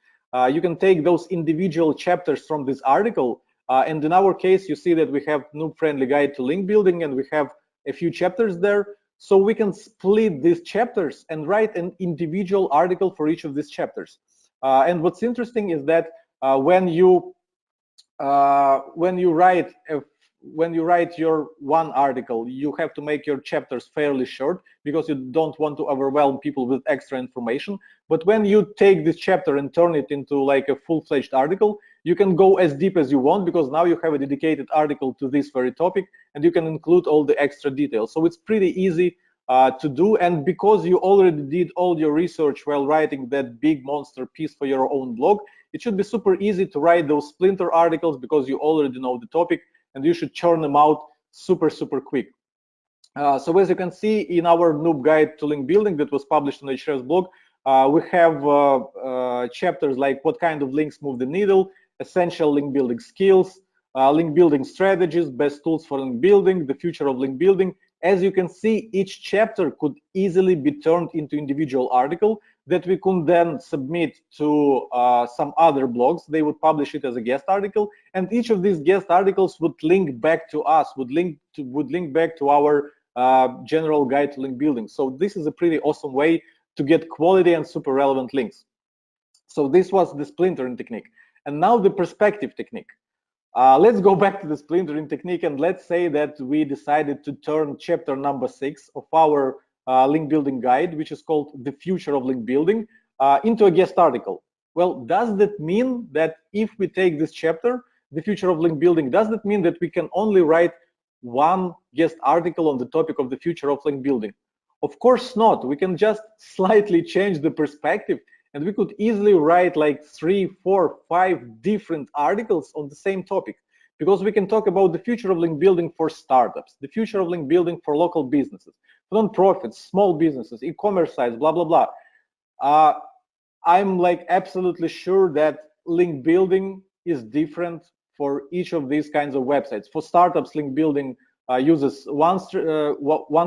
You can take those individual chapters from this article, and in our case, you see that we have noob-friendly guide to link building, and we have a few chapters there. So we can split these chapters and write an individual article for each of these chapters. And what's interesting is that when you write your one article, you have to make your chapters fairly short because you don't want to overwhelm people with extra information. But when you take this chapter and turn it into like a full-fledged article, you can go as deep as you want because now you have a dedicated article to this very topic and you can include all the extra details. So it's pretty easy to do, and because you already did all your research while writing that big monster piece for your own blog, it should be super easy to write those splinter articles because you already know the topic and you should churn them out super quick. So as you can see in our noob guide to link building that was published on Ahrefs blog, we have chapters like what kind of links move the needle, essential link building skills, link building strategies, best tools for link building, the future of link building. As you can see, each chapter could easily be turned into individual article that we could then submit to some other blogs. They would publish it as a guest article, and each of these guest articles would link back to us, would link back to our general guide to link building. So this is a pretty awesome way to get quality and super relevant links. So this was the splintering technique. And now the perspective technique. Let's go back to the splintering technique, and let's say that we decided to turn chapter number 6 of our link building guide, which is called The Future of Link Building, into a guest article. Well, does that mean that if we take this chapter, The Future of Link Building, does that mean that we can only write one guest article on the topic of the future of link building? Of course not. We can just slightly change the perspective, and we could easily write like 3, 4, 5 different articles on the same topic, because we can talk about the future of link building for startups, the future of link building for local businesses, non-profits, small businesses, e-commerce sites, blah, blah, blah. I'm like absolutely sure that link building is different for each of these kinds of websites. For startups, link building uses one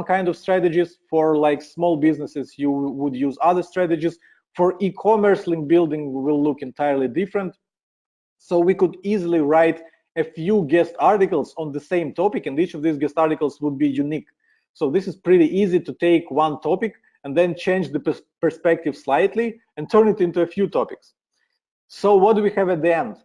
kind of strategies. For like small businesses, you would use other strategies. For e-commerce, link building will look entirely different. So we could easily write a few guest articles on the same topic, and each of these guest articles would be unique. So this is pretty easy to take one topic and then change the perspective slightly and turn it into a few topics. So what do we have at the end?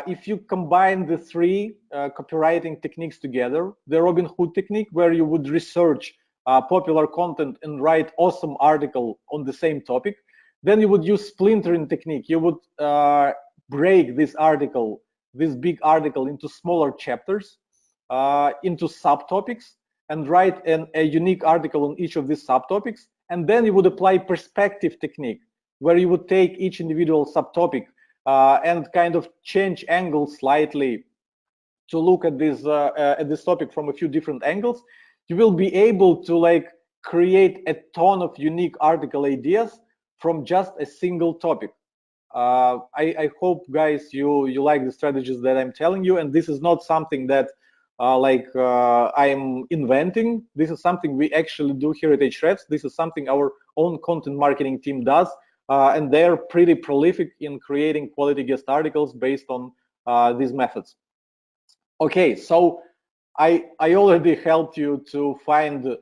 If you combine the three copywriting techniques together, the Robin Hood technique, where you would research popular content and write awesome article on the same topic, then you would use splintering technique. You would break this article, this big article, into smaller chapters, into subtopics, and write a unique article on each of these subtopics. And then you would apply perspective technique, where you would take each individual subtopic and kind of change angles slightly to look at this topic from a few different angles. You will be able to like create a ton of unique article ideas from just a single topic. I hope, guys, you like the strategies that I'm telling you, and this is not something that I'm inventing. This is something we actually do here at Ahrefs. This is something our own content marketing team does, and they're pretty prolific in creating quality guest articles based on these methods. Okay, so I already helped you to find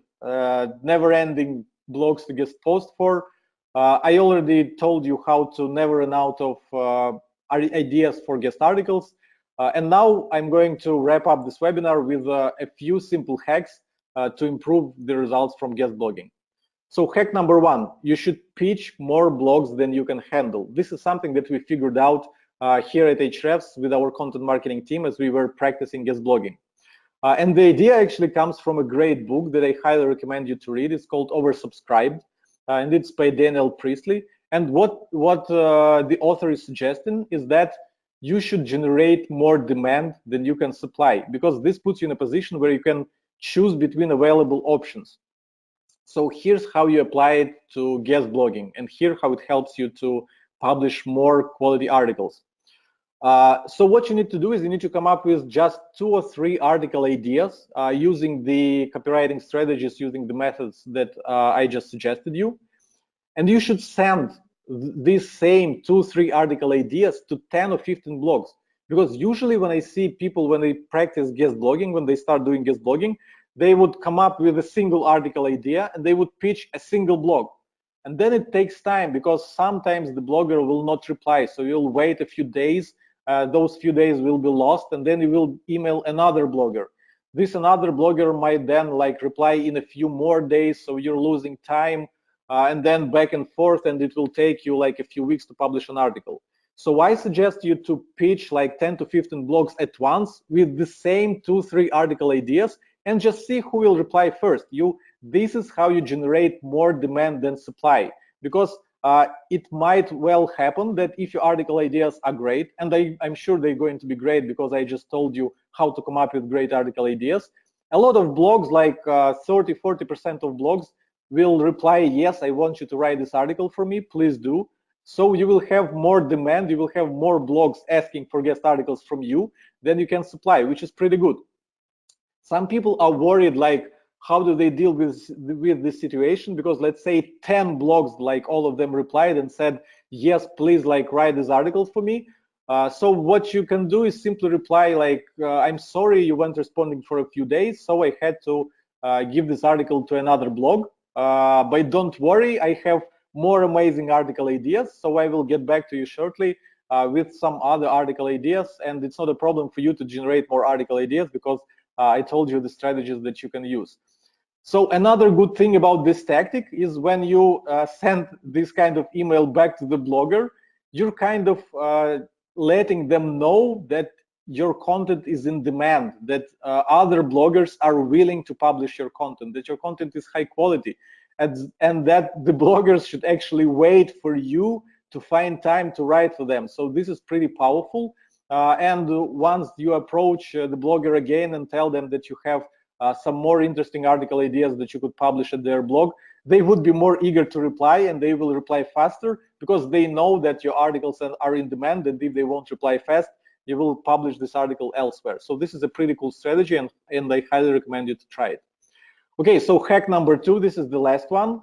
never-ending blogs to guest post for. I already told you how to never run out of ideas for guest articles. And now I'm going to wrap up this webinar with a few simple hacks to improve the results from guest blogging. So hack number one, you should pitch more blogs than you can handle. This is something that we figured out here at Ahrefs with our content marketing team as we were practicing guest blogging. And the idea actually comes from a great book that I highly recommend you to read. It's called Oversubscribed, and it's by Daniel Priestley. And what the author is suggesting is that you should generate more demand than you can supply, because this puts you in a position where you can choose between available options. So here's how you apply it to guest blogging, and here how it helps you to publish more quality articles. So what you need to do is you need to come up with just 2 or 3 article ideas using the copywriting strategies, using the methods that I just suggested you. And you should send these same 2-3 article ideas to 10 or 15 blogs. Because usually when I see people, when they practice guest blogging, when they start doing guest blogging, they would come up with a single article idea and they would pitch a single blog. And then it takes time because sometimes the blogger will not reply. So you'll wait a few days. Those few days will be lost, and then you will email another blogger. This another blogger might then like reply in a few more days, so you're losing time, and then back and forth, and it will take you like a few weeks to publish an article. So I suggest you to pitch like 10 to 15 blogs at once with the same 2-3 article ideas and just see who will reply first. This is how you generate more demand than supply, because it might well happen that if your article ideas are great, and I'm sure they're going to be great because I just told you how to come up with great article ideas, a lot of blogs, like 30–40% of blogs, will reply, yes, I want you to write this article for me, please do. So you will have more demand, you will have more blogs asking for guest articles from you than you can supply, which is pretty good. Some people are worried, like, how do they deal with this situation? Because let's say 10 blogs, like all of them replied and said, yes, please, like, write this article for me. So what you can do is simply reply like, I'm sorry you weren't responding for a few days, so I had to give this article to another blog. But don't worry, I have more amazing article ideas, so I will get back to you shortly with some other article ideas. And it's not a problem for you to generate more article ideas because I told you the strategies that you can use. So another good thing about this tactic is when you send this kind of email back to the blogger, you're kind of letting them know that your content is in demand, that other bloggers are willing to publish your content, that your content is high quality, and that the bloggers should actually wait for you to find time to write for them. So this is pretty powerful. And once you approach the blogger again and tell them that you have some more interesting article ideas that you could publish at their blog, they would be more eager to reply, and they will reply faster because they know that your articles are in demand, and if they won't reply fast, you will publish this article elsewhere. So this is a pretty cool strategy, and I highly recommend you to try it. Okay, so hack number 2, this is the last one.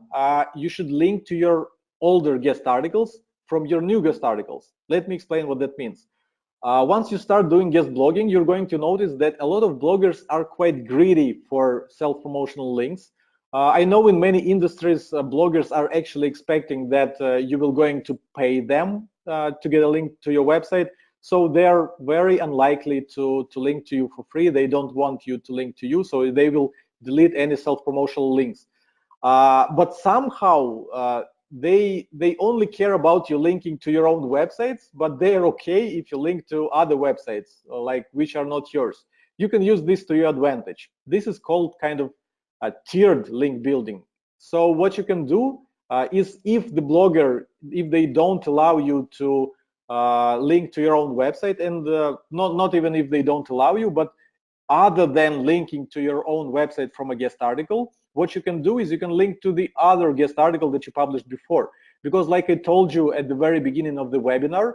You should link to your older guest articles from your new guest articles. Let me explain what that means. Once you start doing guest blogging, you're going to notice that a lot of bloggers are quite greedy for self-promotional links. I know in many industries, bloggers are actually expecting that you will going to pay them to get a link to your website. So they're very unlikely to link to you for free. They don't want you to link to you, so they will delete any self-promotional links. But somehow they only care about you linking to your own websites, but they are okay if you link to other websites like which are not yours. You can use this to your advantage. This is called kind of a tiered link building. So what you can do is if the blogger, if they don't allow you to link to your own website, and not even if they don't allow you, but other than linking to your own website from a guest article, what you can do is you can link to the other guest article that you published before. Because like I told you at the very beginning of the webinar,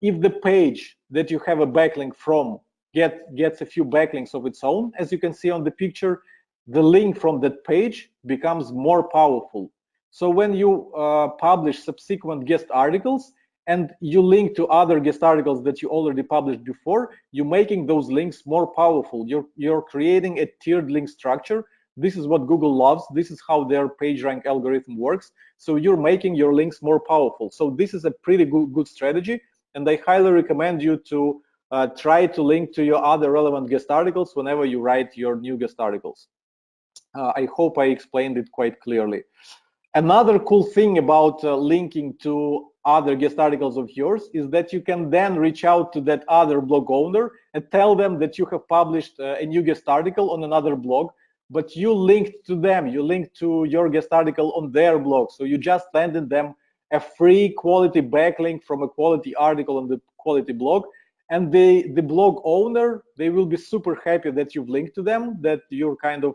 if the page that you have a backlink from gets a few backlinks of its own, as you can see on the picture, the link from that page becomes more powerful. So when you publish subsequent guest articles, and you link to other guest articles that you already published before, you're making those links more powerful. You're creating a tiered link structure. This is what Google loves. This is how their PageRank algorithm works. So you're making your links more powerful. So this is a pretty good strategy, and I highly recommend you to try to link to your other relevant guest articles whenever you write your new guest articles. I hope I explained it quite clearly. Another cool thing about linking to other guest articles of yours is that you can then reach out to that other blog owner and tell them that you have published a new guest article on another blog, but you linked to them, you linked to your guest article on their blog. So you just landed them a free quality backlink from a quality article on the quality blog. And the blog owner, they will be super happy that you've linked to them, that you're kind of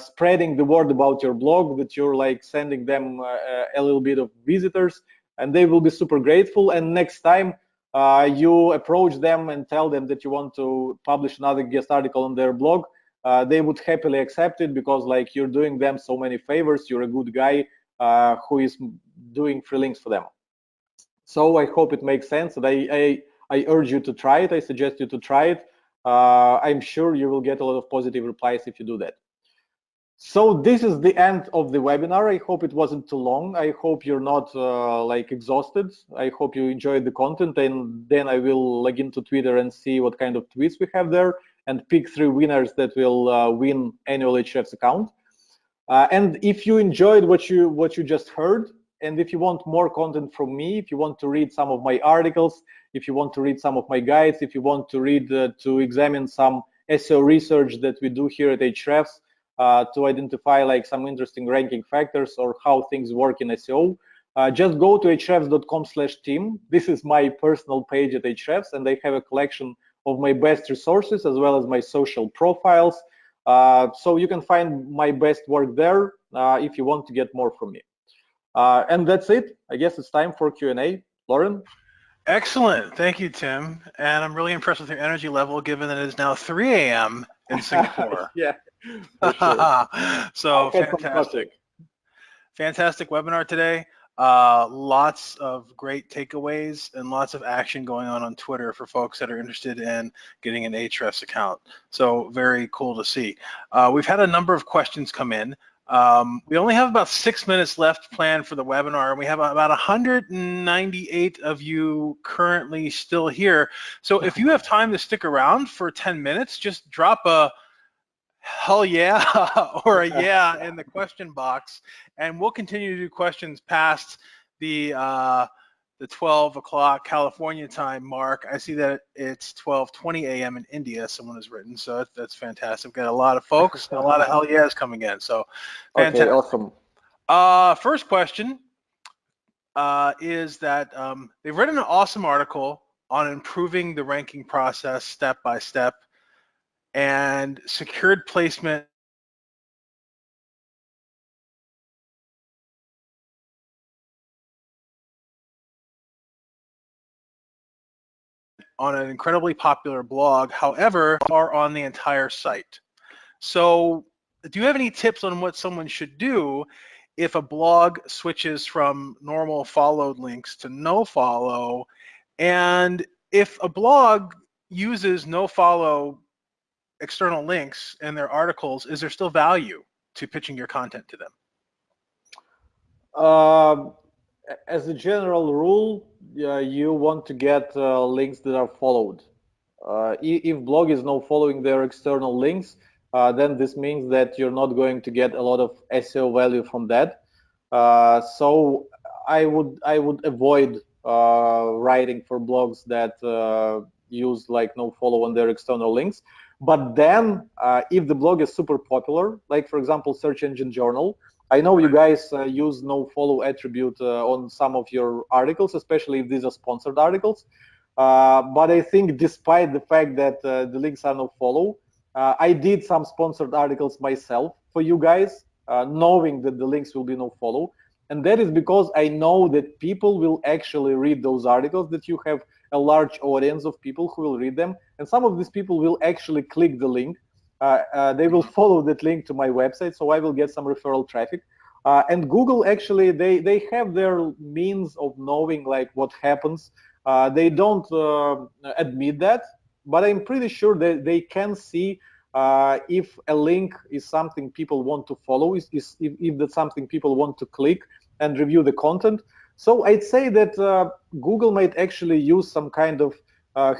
spreading the word about your blog, that you're like sending them a little bit of visitors, and they will be super grateful. And next time you approach them and tell them that you want to publish another guest article on their blog, they would happily accept it, because like you're doing them so many favors. You're a good guy who is doing free links for them. So I hope it makes sense, and I urge you to try it. I suggest you to try it. I'm sure you will get a lot of positive replies if you do that. So this is the end of the webinar. I hope it wasn't too long. I hope you're not like exhausted. I hope you enjoyed the content, and then I will log into Twitter and see what kind of tweets we have there and pick 3 winners that will win annual Ahrefs account. And if you enjoyed what you just heard, and if you want more content from me, if you want to read some of my articles, if you want to read some of my guides, if you want to read to examine some SEO research that we do here at Ahrefs, to identify like some interesting ranking factors or how things work in SEO, just go to ahrefs.com/team. This is my personal page at Ahrefs, and I have a collection of my best resources as well as my social profiles. So you can find my best work there if you want to get more from me. And that's it. I guess it's time for Q&A. Lauren? Excellent. Thank you, Tim. And I'm really impressed with your energy level, given that it is now 3 a.m. in Singapore. Yeah, for sure. So fantastic. Fantastic webinar today. Lots of great takeaways and lots of action going on Twitter for folks that are interested in getting an Ahrefs account. So very cool to see. We've had a number of questions come in. We only have about 6 minutes left planned for the webinar, and we have about 198 of you currently still here. So if you have time to stick around for 10 minutes, just drop a hell yeah or a yeah in the question box, and we'll continue to do questions past the 12 o'clock California time mark. I see that it's 12:20 a.m. in India, someone has written, so that's fantastic. We've got a lot of folks and a lot of hell yeahs coming in, so fantastic. Okay, awesome. First question is that they've written an awesome article on improving the ranking process step by step and secured placement on an incredibly popular blog, however, are on the entire site. So do you have any tips on what someone should do if a blog switches from normal followed links to no follow? And if a blog uses no follow external links in their articles, is there still value to pitching your content to them? As a general rule, you want to get links that are followed. If blog is not following their external links, then this means that you're not going to get a lot of SEO value from that. So I would avoid writing for blogs that use like no follow on their external links. But then if the blog is super popular, like for example Search Engine Journal, I know you guys use no follow attribute on some of your articles, especially if these are sponsored articles. But I think despite the fact that the links are no follow, I did some sponsored articles myself for you guys, knowing that the links will be no follow. And that is because I know that people will actually read those articles, that you have a large audience of people who will read them. And some of these people will actually click the link. They will follow that link to my website, so I will get some referral traffic. And Google actually, they have their means of knowing like what happens. They don't admit that, but I'm pretty sure that they can see if a link is something people want to follow, if that's something people want to click and review the content. So I'd say that Google might actually use some kind of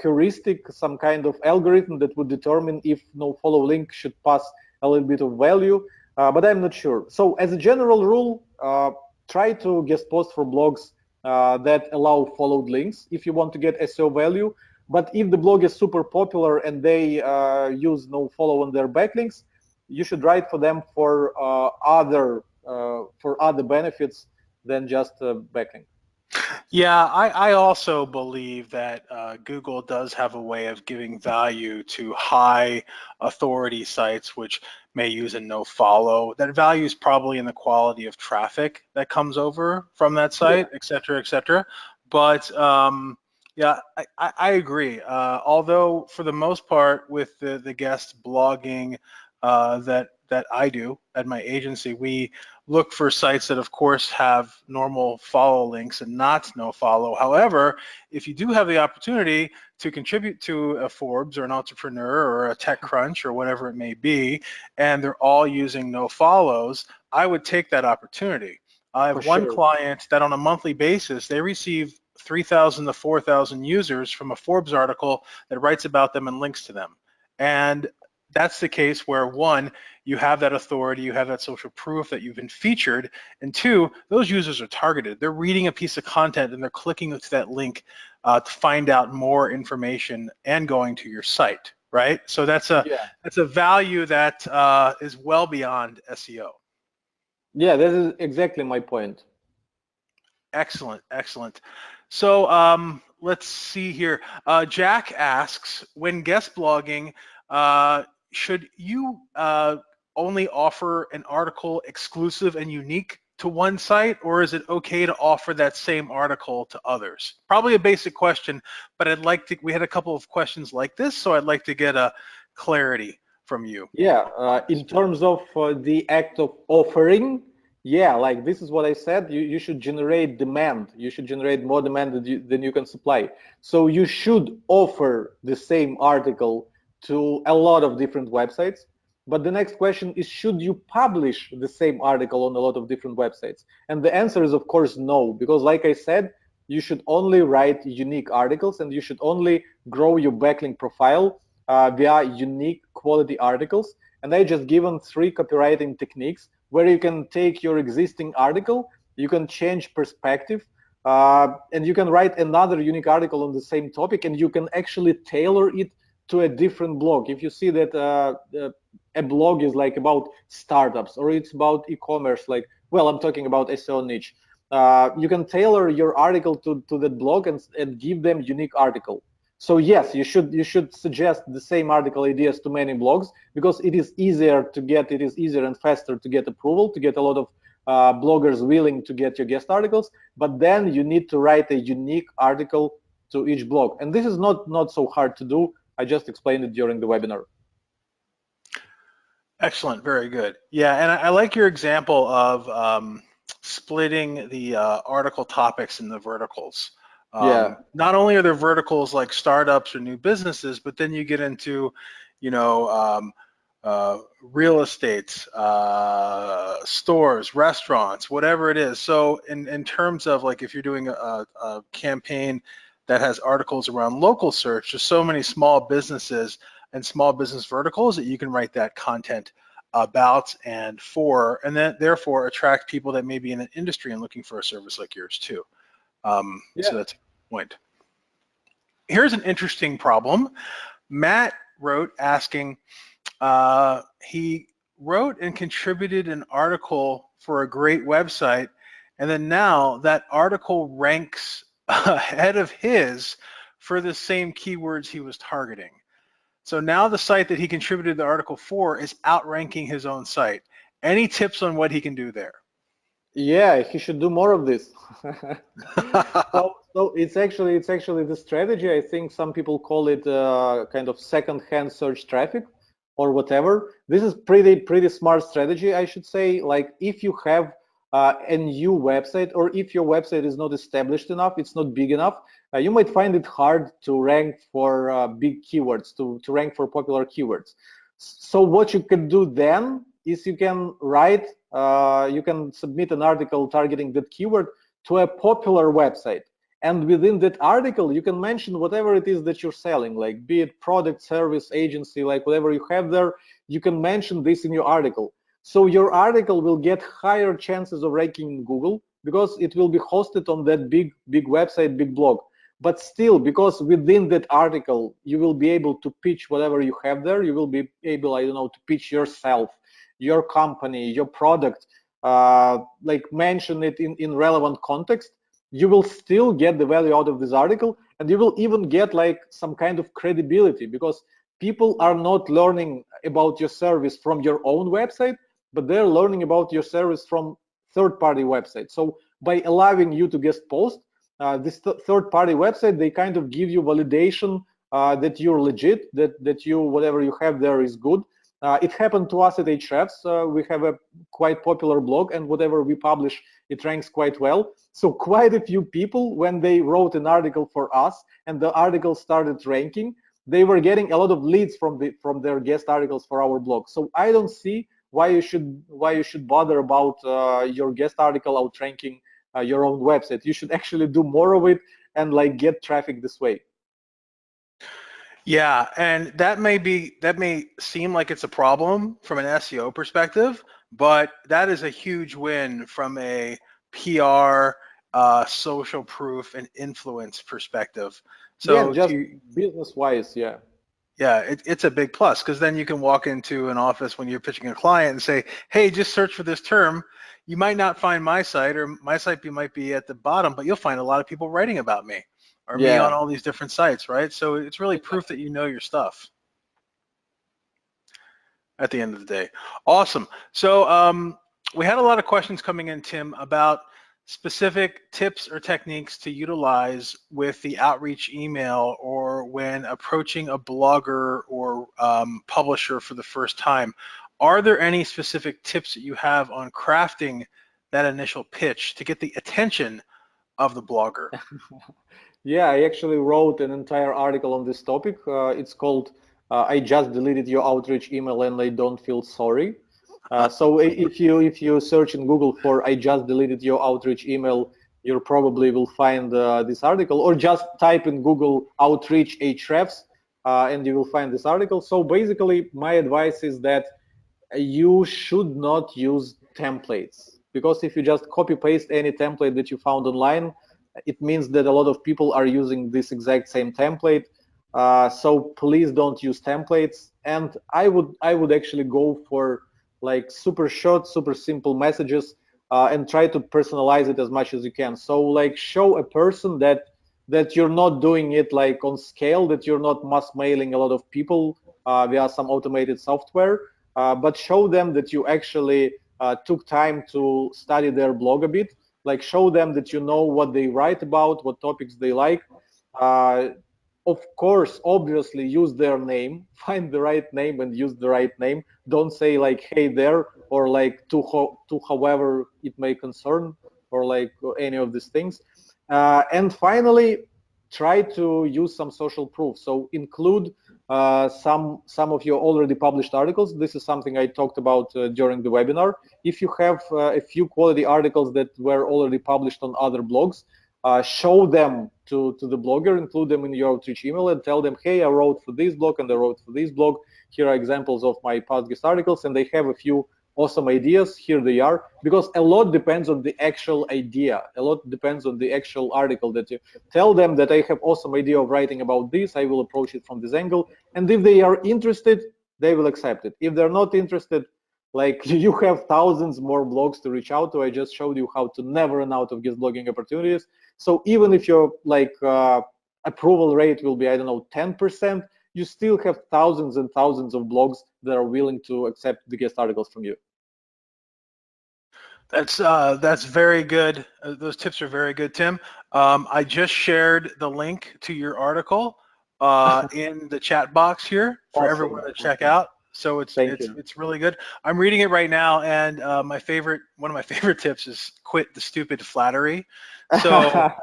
heuristic, some kind of algorithm that would determine if no follow link should pass a little bit of value, but I'm not sure. So as a general rule, try to guest post for blogs that allow followed links if you want to get SEO value. But if the blog is super popular and they use no follow on their backlinks, you should write for them for other benefits than just backlink. Yeah, I also believe that Google does have a way of giving value to high authority sites which may use a no follow. That value is probably in the quality of traffic that comes over from that site, Yeah. et cetera, et cetera. But yeah, I agree. Although for the most part, with the guest blogging that I do at my agency, we look for sites that of course have normal follow links and not no follow. However, if you do have the opportunity to contribute to a Forbes or an Entrepreneur or a TechCrunch or whatever it may be, and they're all using no follows, I would take that opportunity. I have For one sure. client that on a monthly basis, they receive 3,000 to 4,000 users from a Forbes article that writes about them and links to them. And that's the case where one, you have that authority, you have that social proof that you've been featured, and two, those users are targeted. They're reading a piece of content and they're clicking to that link to find out more information and going to your site, right? So that's a Yeah. value that is well beyond SEO. Yeah, this is exactly my point. Excellent, excellent. So let's see here. Jack asks, when guest blogging, should you only offer an article exclusive and unique to one site, or is it okay to offer that same article to others? Probably a basic question, but I'd like to, we had a couple of questions like this, so I'd like to get a clarity from you. Yeah, in terms of the act of offering, yeah, like this is what I said, you should generate demand. You should generate more demand than you can supply. So you should offer the same article to a lot of different websites. But the next question is, should you publish the same article on a lot of different websites? And the answer is, of course, no, because like I said, you should only write unique articles and you should only grow your backlink profile via unique quality articles. And I just given 3 copywriting techniques where you can take your existing article, you can change perspective, and you can write another unique article on the same topic, and you can actually tailor it to a different blog. If you see that a blog is like about startups or it's about e-commerce, like, well, I'm talking about SEO niche, you can tailor your article to that blog and give them unique article. So yes, you should suggest the same article ideas to many blogs because it is easier and faster to get approval, to get a lot of bloggers willing to get your guest articles. But then you need to write a unique article to each blog, and this is not so hard to do. I just explained it during the webinar. Excellent, very good. Yeah, and I like your example of splitting the article topics in the verticals. Yeah. Not only are there verticals like startups or new businesses, but then you get into, you know, real estate, stores, restaurants, whatever it is. So in terms of like if you're doing a campaign that has articles around local search, there's so many small businesses and small business verticals that you can write that content about and for, and then therefore attract people that may be in an industry and looking for a service like yours too. So Yeah. that's the point. Here's an interesting problem. Matt wrote asking, he wrote and contributed an article for a great website, and then now that article ranks ahead of his for the same keywords he was targeting. So now the site that he contributed the article for is outranking his own site. Any tips on what he can do there? Yeah, he should do more of this. So it's actually the strategy. I think some people call it kind of second-hand search traffic or whatever. This is pretty smart strategy, I should say. Like if you have a new website, or if your website is not established enough, it's not big enough, you might find it hard to rank for big keywords, to rank for popular keywords. So what you can do then is you can write, you can submit an article targeting that keyword to a popular website. And within that article, you can mention whatever it is that you're selling, like be it product, service, agency, like whatever you have there, you can mention this in your article. So your article will get higher chances of ranking in Google because it will be hosted on that big website, big blog. But still, because within that article, you will be able to pitch whatever you have there, you will be able, I don't know, to pitch yourself, your company, your product, like mention it in relevant context, you will still get the value out of this article, and you will even get like some kind of credibility, because people are not learning about your service from your own website, but they're learning about your service from third-party websites. So by allowing you to guest post, this third-party website, they kind of give you validation that you're legit, that you whatever you have there is good. It happened to us at Ahrefs. We have a quite popular blog, and whatever we publish, it ranks quite well. So quite a few people, when they wrote an article for us and the article started ranking, they were getting a lot of leads from their guest articles for our blog. So I don't see why you should bother about your guest article outranking your own website. You should actually do more of it and like get traffic this way. Yeah, and that may seem like it's a problem from an SEO perspective, but that is a huge win from a PR, social proof, and influence perspective. Yeah, So just business-wise, yeah. yeah, it's a big plus, because then you can walk into an office when you're pitching a client and say, hey, just search for this term. You might not find my site, or my site might be at the bottom, but you'll find a lot of people writing about me or me on Yeah. all these different sites, right? So it's really proof that you know your stuff at the end of the day. Awesome. So we had a lot of questions coming in, Tim, about specific tips or techniques to utilize with the outreach email or when approaching a blogger or publisher for the first time. Are there any specific tips that you have on crafting that initial pitch to get the attention of the blogger? Yeah, I actually wrote an entire article on this topic. It's called "I just deleted your outreach email and I don't feel sorry." So if you search in Google for "I just deleted your outreach email," you probably will find this article, or just type in Google "outreach Ahrefs" and you will find this article. So basically, my advice is that you should not use templates, because if you just copy paste any template that you found online, it means that a lot of people are using this exact same template. So please don't use templates. And I would actually go for like super short, super simple messages, and try to personalize it as much as you can. So like show a person that you're not doing it like on scale, that you're not mass mailing a lot of people via some automated software, but show them that you actually took time to study their blog a bit. Like show them that you know what they write about, what topics they like. Uh, of course, obviously use their name, find the right name and use the right name. Don't say like, hey there, or like to however it may concern, or like any of these things. And finally, try to use some social proof. So include some of your already published articles. This is something I talked about during the webinar. If you have a few quality articles that were already published on other blogs, show them to the blogger, include them in your outreach email, and tell them, hey, I wrote for this blog and I wrote for this blog. Here are examples of my past guest articles, and they have a few awesome ideas. Here they are, because a lot depends on the actual idea. A lot depends on the actual article that you tell them that I have awesome idea of writing about this. I will approach it from this angle. And if they are interested, they will accept it. If they're not interested, like you have thousands more blogs to reach out to. I just showed you how to never run out of guest blogging opportunities. So even if your approval rate will be, I don't know, 10%, you still have thousands and thousands of blogs that are willing to accept the guest articles from you. That's very good. Those tips are very good, Tim. I just shared the link to your article in the chat box here for Awesome. everyone to check out. So it's really good. I'm reading it right now, and one of my favorite tips is quit the stupid flattery. So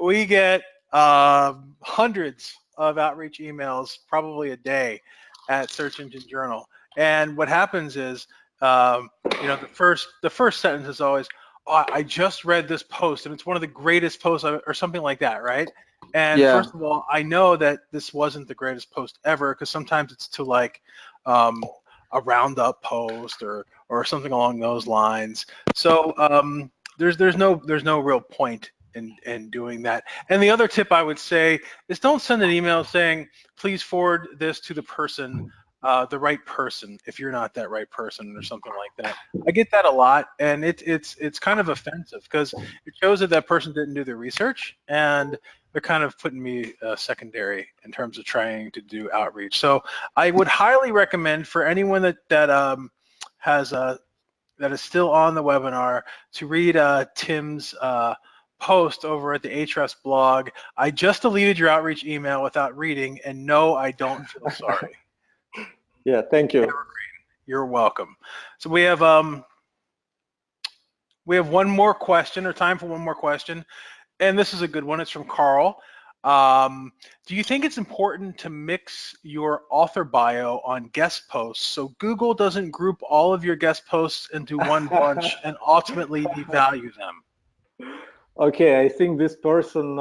we get hundreds of outreach emails probably a day at Search Engine Journal, and what happens is, you know, the first sentence is always, oh, I just read this post and it's one of the greatest posts or something like that, right? And yeah. First of all, I know that this wasn't the greatest post ever, because sometimes it's to like a roundup post or something along those lines. So there's no real point in doing that. And the other tip I would say is, don't send an email saying, please forward this to the person, the right person, if you're not that right person, or something like that. I get that a lot, and it's kind of offensive, because it shows that that person didn't do the research, and they're kind of putting me secondary in terms of trying to do outreach. So I would highly recommend for anyone that is still on the webinar to read Tim's post over at the Ahrefs blog. I just deleted your outreach email without reading, and no, I don't feel sorry. Yeah, thank you. You're welcome. So we have one more question, or time for one more question, and this is a good one. It's from Carl. Do you think it's important to mix your author bio on guest posts so Google doesn't group all of your guest posts into one bunch and ultimately devalue them? Okay, I think this person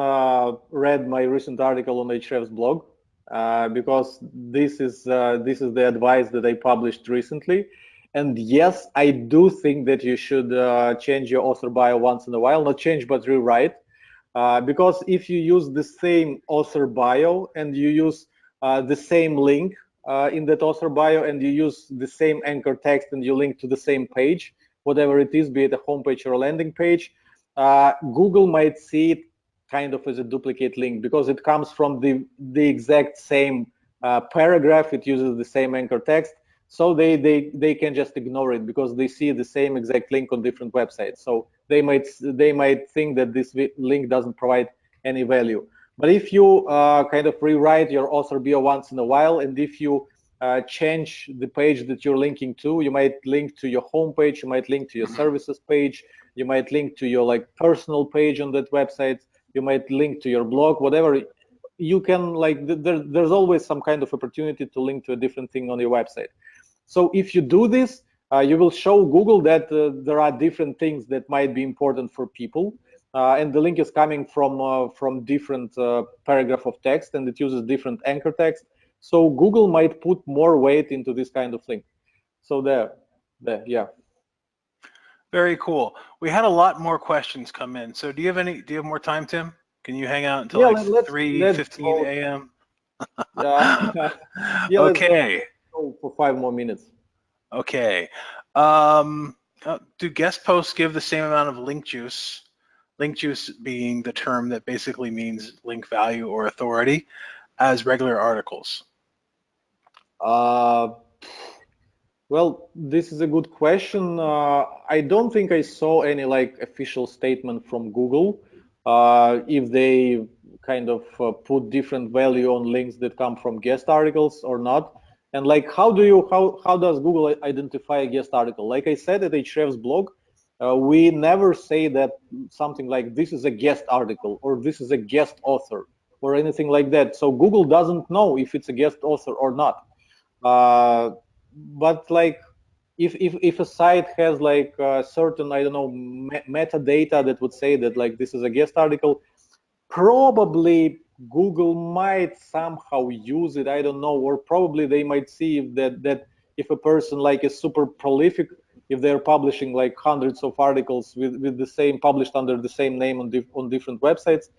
read my recent article on Ahrefs blog, because this is the advice that I published recently. And yes, I do think that you should change your author bio once in a while, not change but rewrite, because if you use the same author bio and you use the same link in that author bio, and you use the same anchor text and you link to the same page, whatever it is, be it a homepage or a landing page, Google might see it kind of as a duplicate link, because it comes from the exact same paragraph. It uses the same anchor text, so they can just ignore it because they see the same exact link on different websites. So they might think that this link doesn't provide any value. But if you kind of rewrite your author bio once in a while, and if you change the page that you're linking to, you might link to your homepage, you might link to your services page, you might link to your like personal page on that website, you might link to your blog, whatever. You can, like, there's always some kind of opportunity to link to a different thing on your website. So if you do this, you will show Google that there are different things that might be important for people, and the link is coming from different paragraph of text, and it uses different anchor text. So Google might put more weight into this kind of link. So there, yeah. Very cool. We had a lot more questions come in. So do you have more time, Tim? Can you hang out until like 3:15 a.m.? Yeah. Yeah, okay. Let's go for 5 more minutes. Okay. Do guest posts give the same amount of link juice? Link juice being the term that basically means link value or authority, as regular articles. Well, this is a good question. I don't think I saw any like official statement from Google if they kind of put different value on links that come from guest articles or not. And like, how does Google identify a guest article? Like I said at Ahrefs blog, we never say that something like this is a guest article or this is a guest author or anything like that. So Google doesn't know if it's a guest author or not. But like if a site has like certain, I don't know, metadata that would say that like this is a guest article, probably Google might somehow use it. I don't know, or probably they might see if that if a person like is super prolific, if they're publishing like hundreds of articles with the same published under the same name on different websites,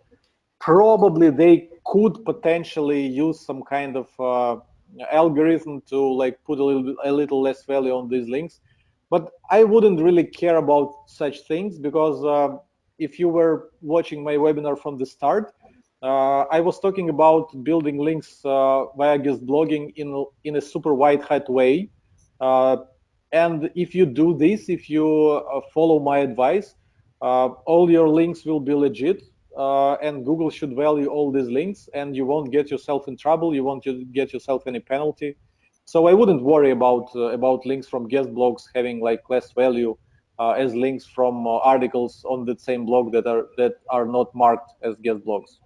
probably they could potentially use some kind of algorithm to like put a little less value on these links. But I wouldn't really care about such things because if you were watching my webinar from the start, I was talking about building links via guest blogging in a super white hat way. Uh, and if you do this, if you follow my advice, all your links will be legit, and Google should value all these links, and you won't get yourself in trouble. You won't get yourself any penalty. So I wouldn't worry about links from guest blogs having like less value as links from articles on the same blog that are not marked as guest blogs.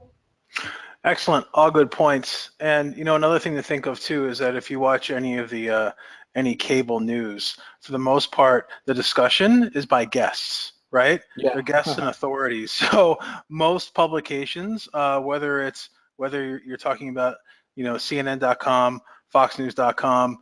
Excellent, all good points. And you know, another thing to think of too is that if you watch any of the any cable news, for the most part, the discussion is by guests, right? Yeah. They're guests and authorities. So most publications, whether you're talking about, you know, CNN.com, FoxNews.com,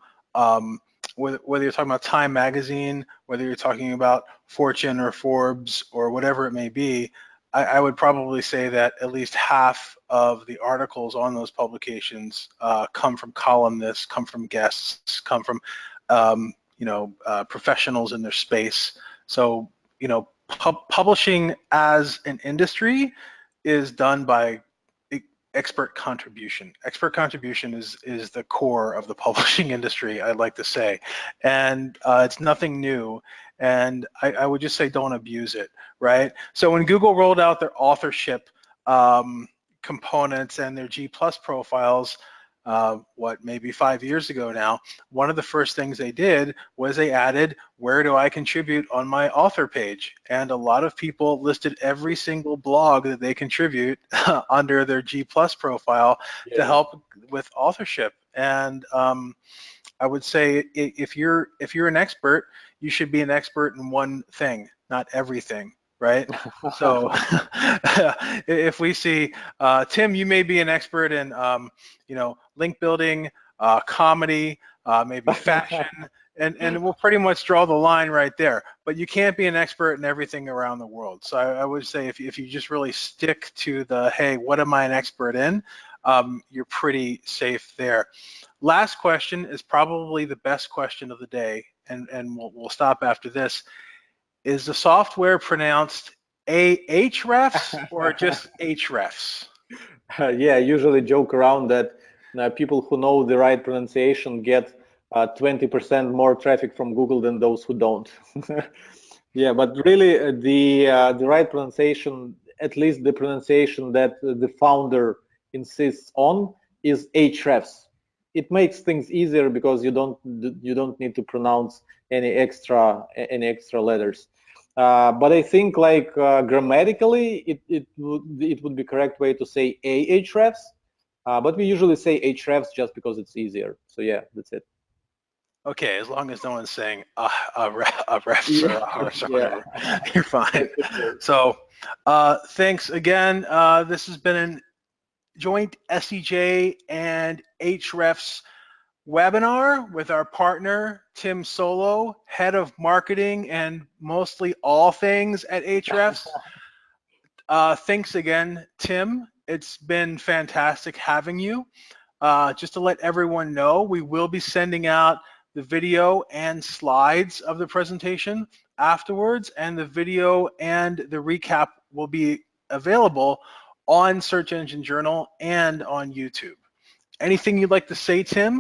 whether you're talking about Time Magazine, whether you're talking about Fortune or Forbes or whatever it may be, I would probably say that at least half of the articles on those publications come from columnists, come from guests, come from professionals in their space. So you know, publishing as an industry is done by expert contribution. Expert contribution is the core of the publishing industry, I'd like to say, and it's nothing new. And I would just say don't abuse it, right? So when Google rolled out their authorship components and their G+ profiles, maybe 5 years ago now, one of the first things they did was they added, where do I contribute on my author page? And a lot of people listed every single blog that they contribute under their G+ profile to help with authorship. And I would say if you're an expert, you should be an expert in one thing, not everything, right? So if we see, Tim, you may be an expert in, link building, comedy, maybe fashion, and we'll pretty much draw the line right there. But you can't be an expert in everything around the world. So I would say if you just really stick to the, hey, what am I an expert in? You're pretty safe there. Last question is probably the best question of the day, and we'll stop after this. Is the software pronounced Ahrefs or just Hrefs? Yeah, I usually joke around that people who know the right pronunciation get 20% more traffic from Google than those who don't. Yeah, but really the right pronunciation, at least the pronunciation that the founder insists on, is Ahrefs. It makes things easier because you don't need to pronounce any extra letters. But I think like grammatically, it would be correct way to say Ahrefs, but we usually say Ahrefs just because it's easier. So yeah, that's it. Okay, as long as no one's saying refs or ahars or Yeah. whatever, you're fine. So thanks again. This has been a joint SEJ and Hrefs webinar with our partner, Tim Solo, head of marketing and mostly all things at Ahrefs. Thanks again, Tim. It's been fantastic having you. Just to let everyone know, we will be sending out the video and slides of the presentation afterwards, and the video and the recap will be available on Search Engine Journal and on YouTube. Anything you'd like to say, Tim,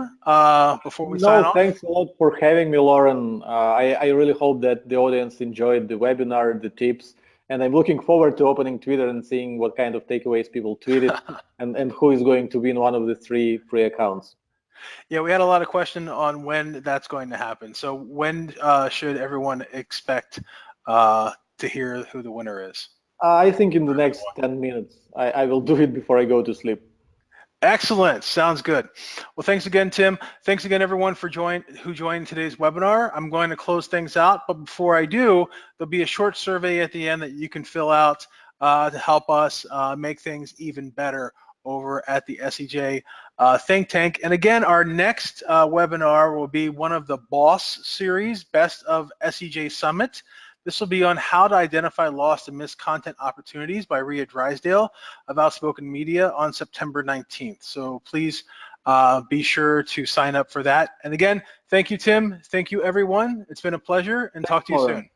before we sign No, off? thanks a lot for having me, Lauren. I really hope that the audience enjoyed the webinar, the tips, and I'm looking forward to opening Twitter and seeing what kind of takeaways people tweeted and who is going to win one of the 3 free accounts. Yeah, we had a lot of question on when that's going to happen. So when should everyone expect to hear who the winner is. I think in the next 10 minutes, I will do it before I go to sleep. Excellent. Sounds good. Well, thanks again, Tim. Thanks again, everyone, who joined today's webinar. I'm going to close things out, but before I do, there'll be a short survey at the end that you can fill out to help us make things even better over at the SEJ think tank. And again, our next webinar will be one of the BOSS series, Best of SEJ Summit. This will be on how to identify lost and missed content opportunities by Rhea Drysdale of Outspoken Media on September 19th. So please be sure to sign up for that. And again, thank you, Tim. Thank you, everyone. It's been a pleasure, and talk to you soon.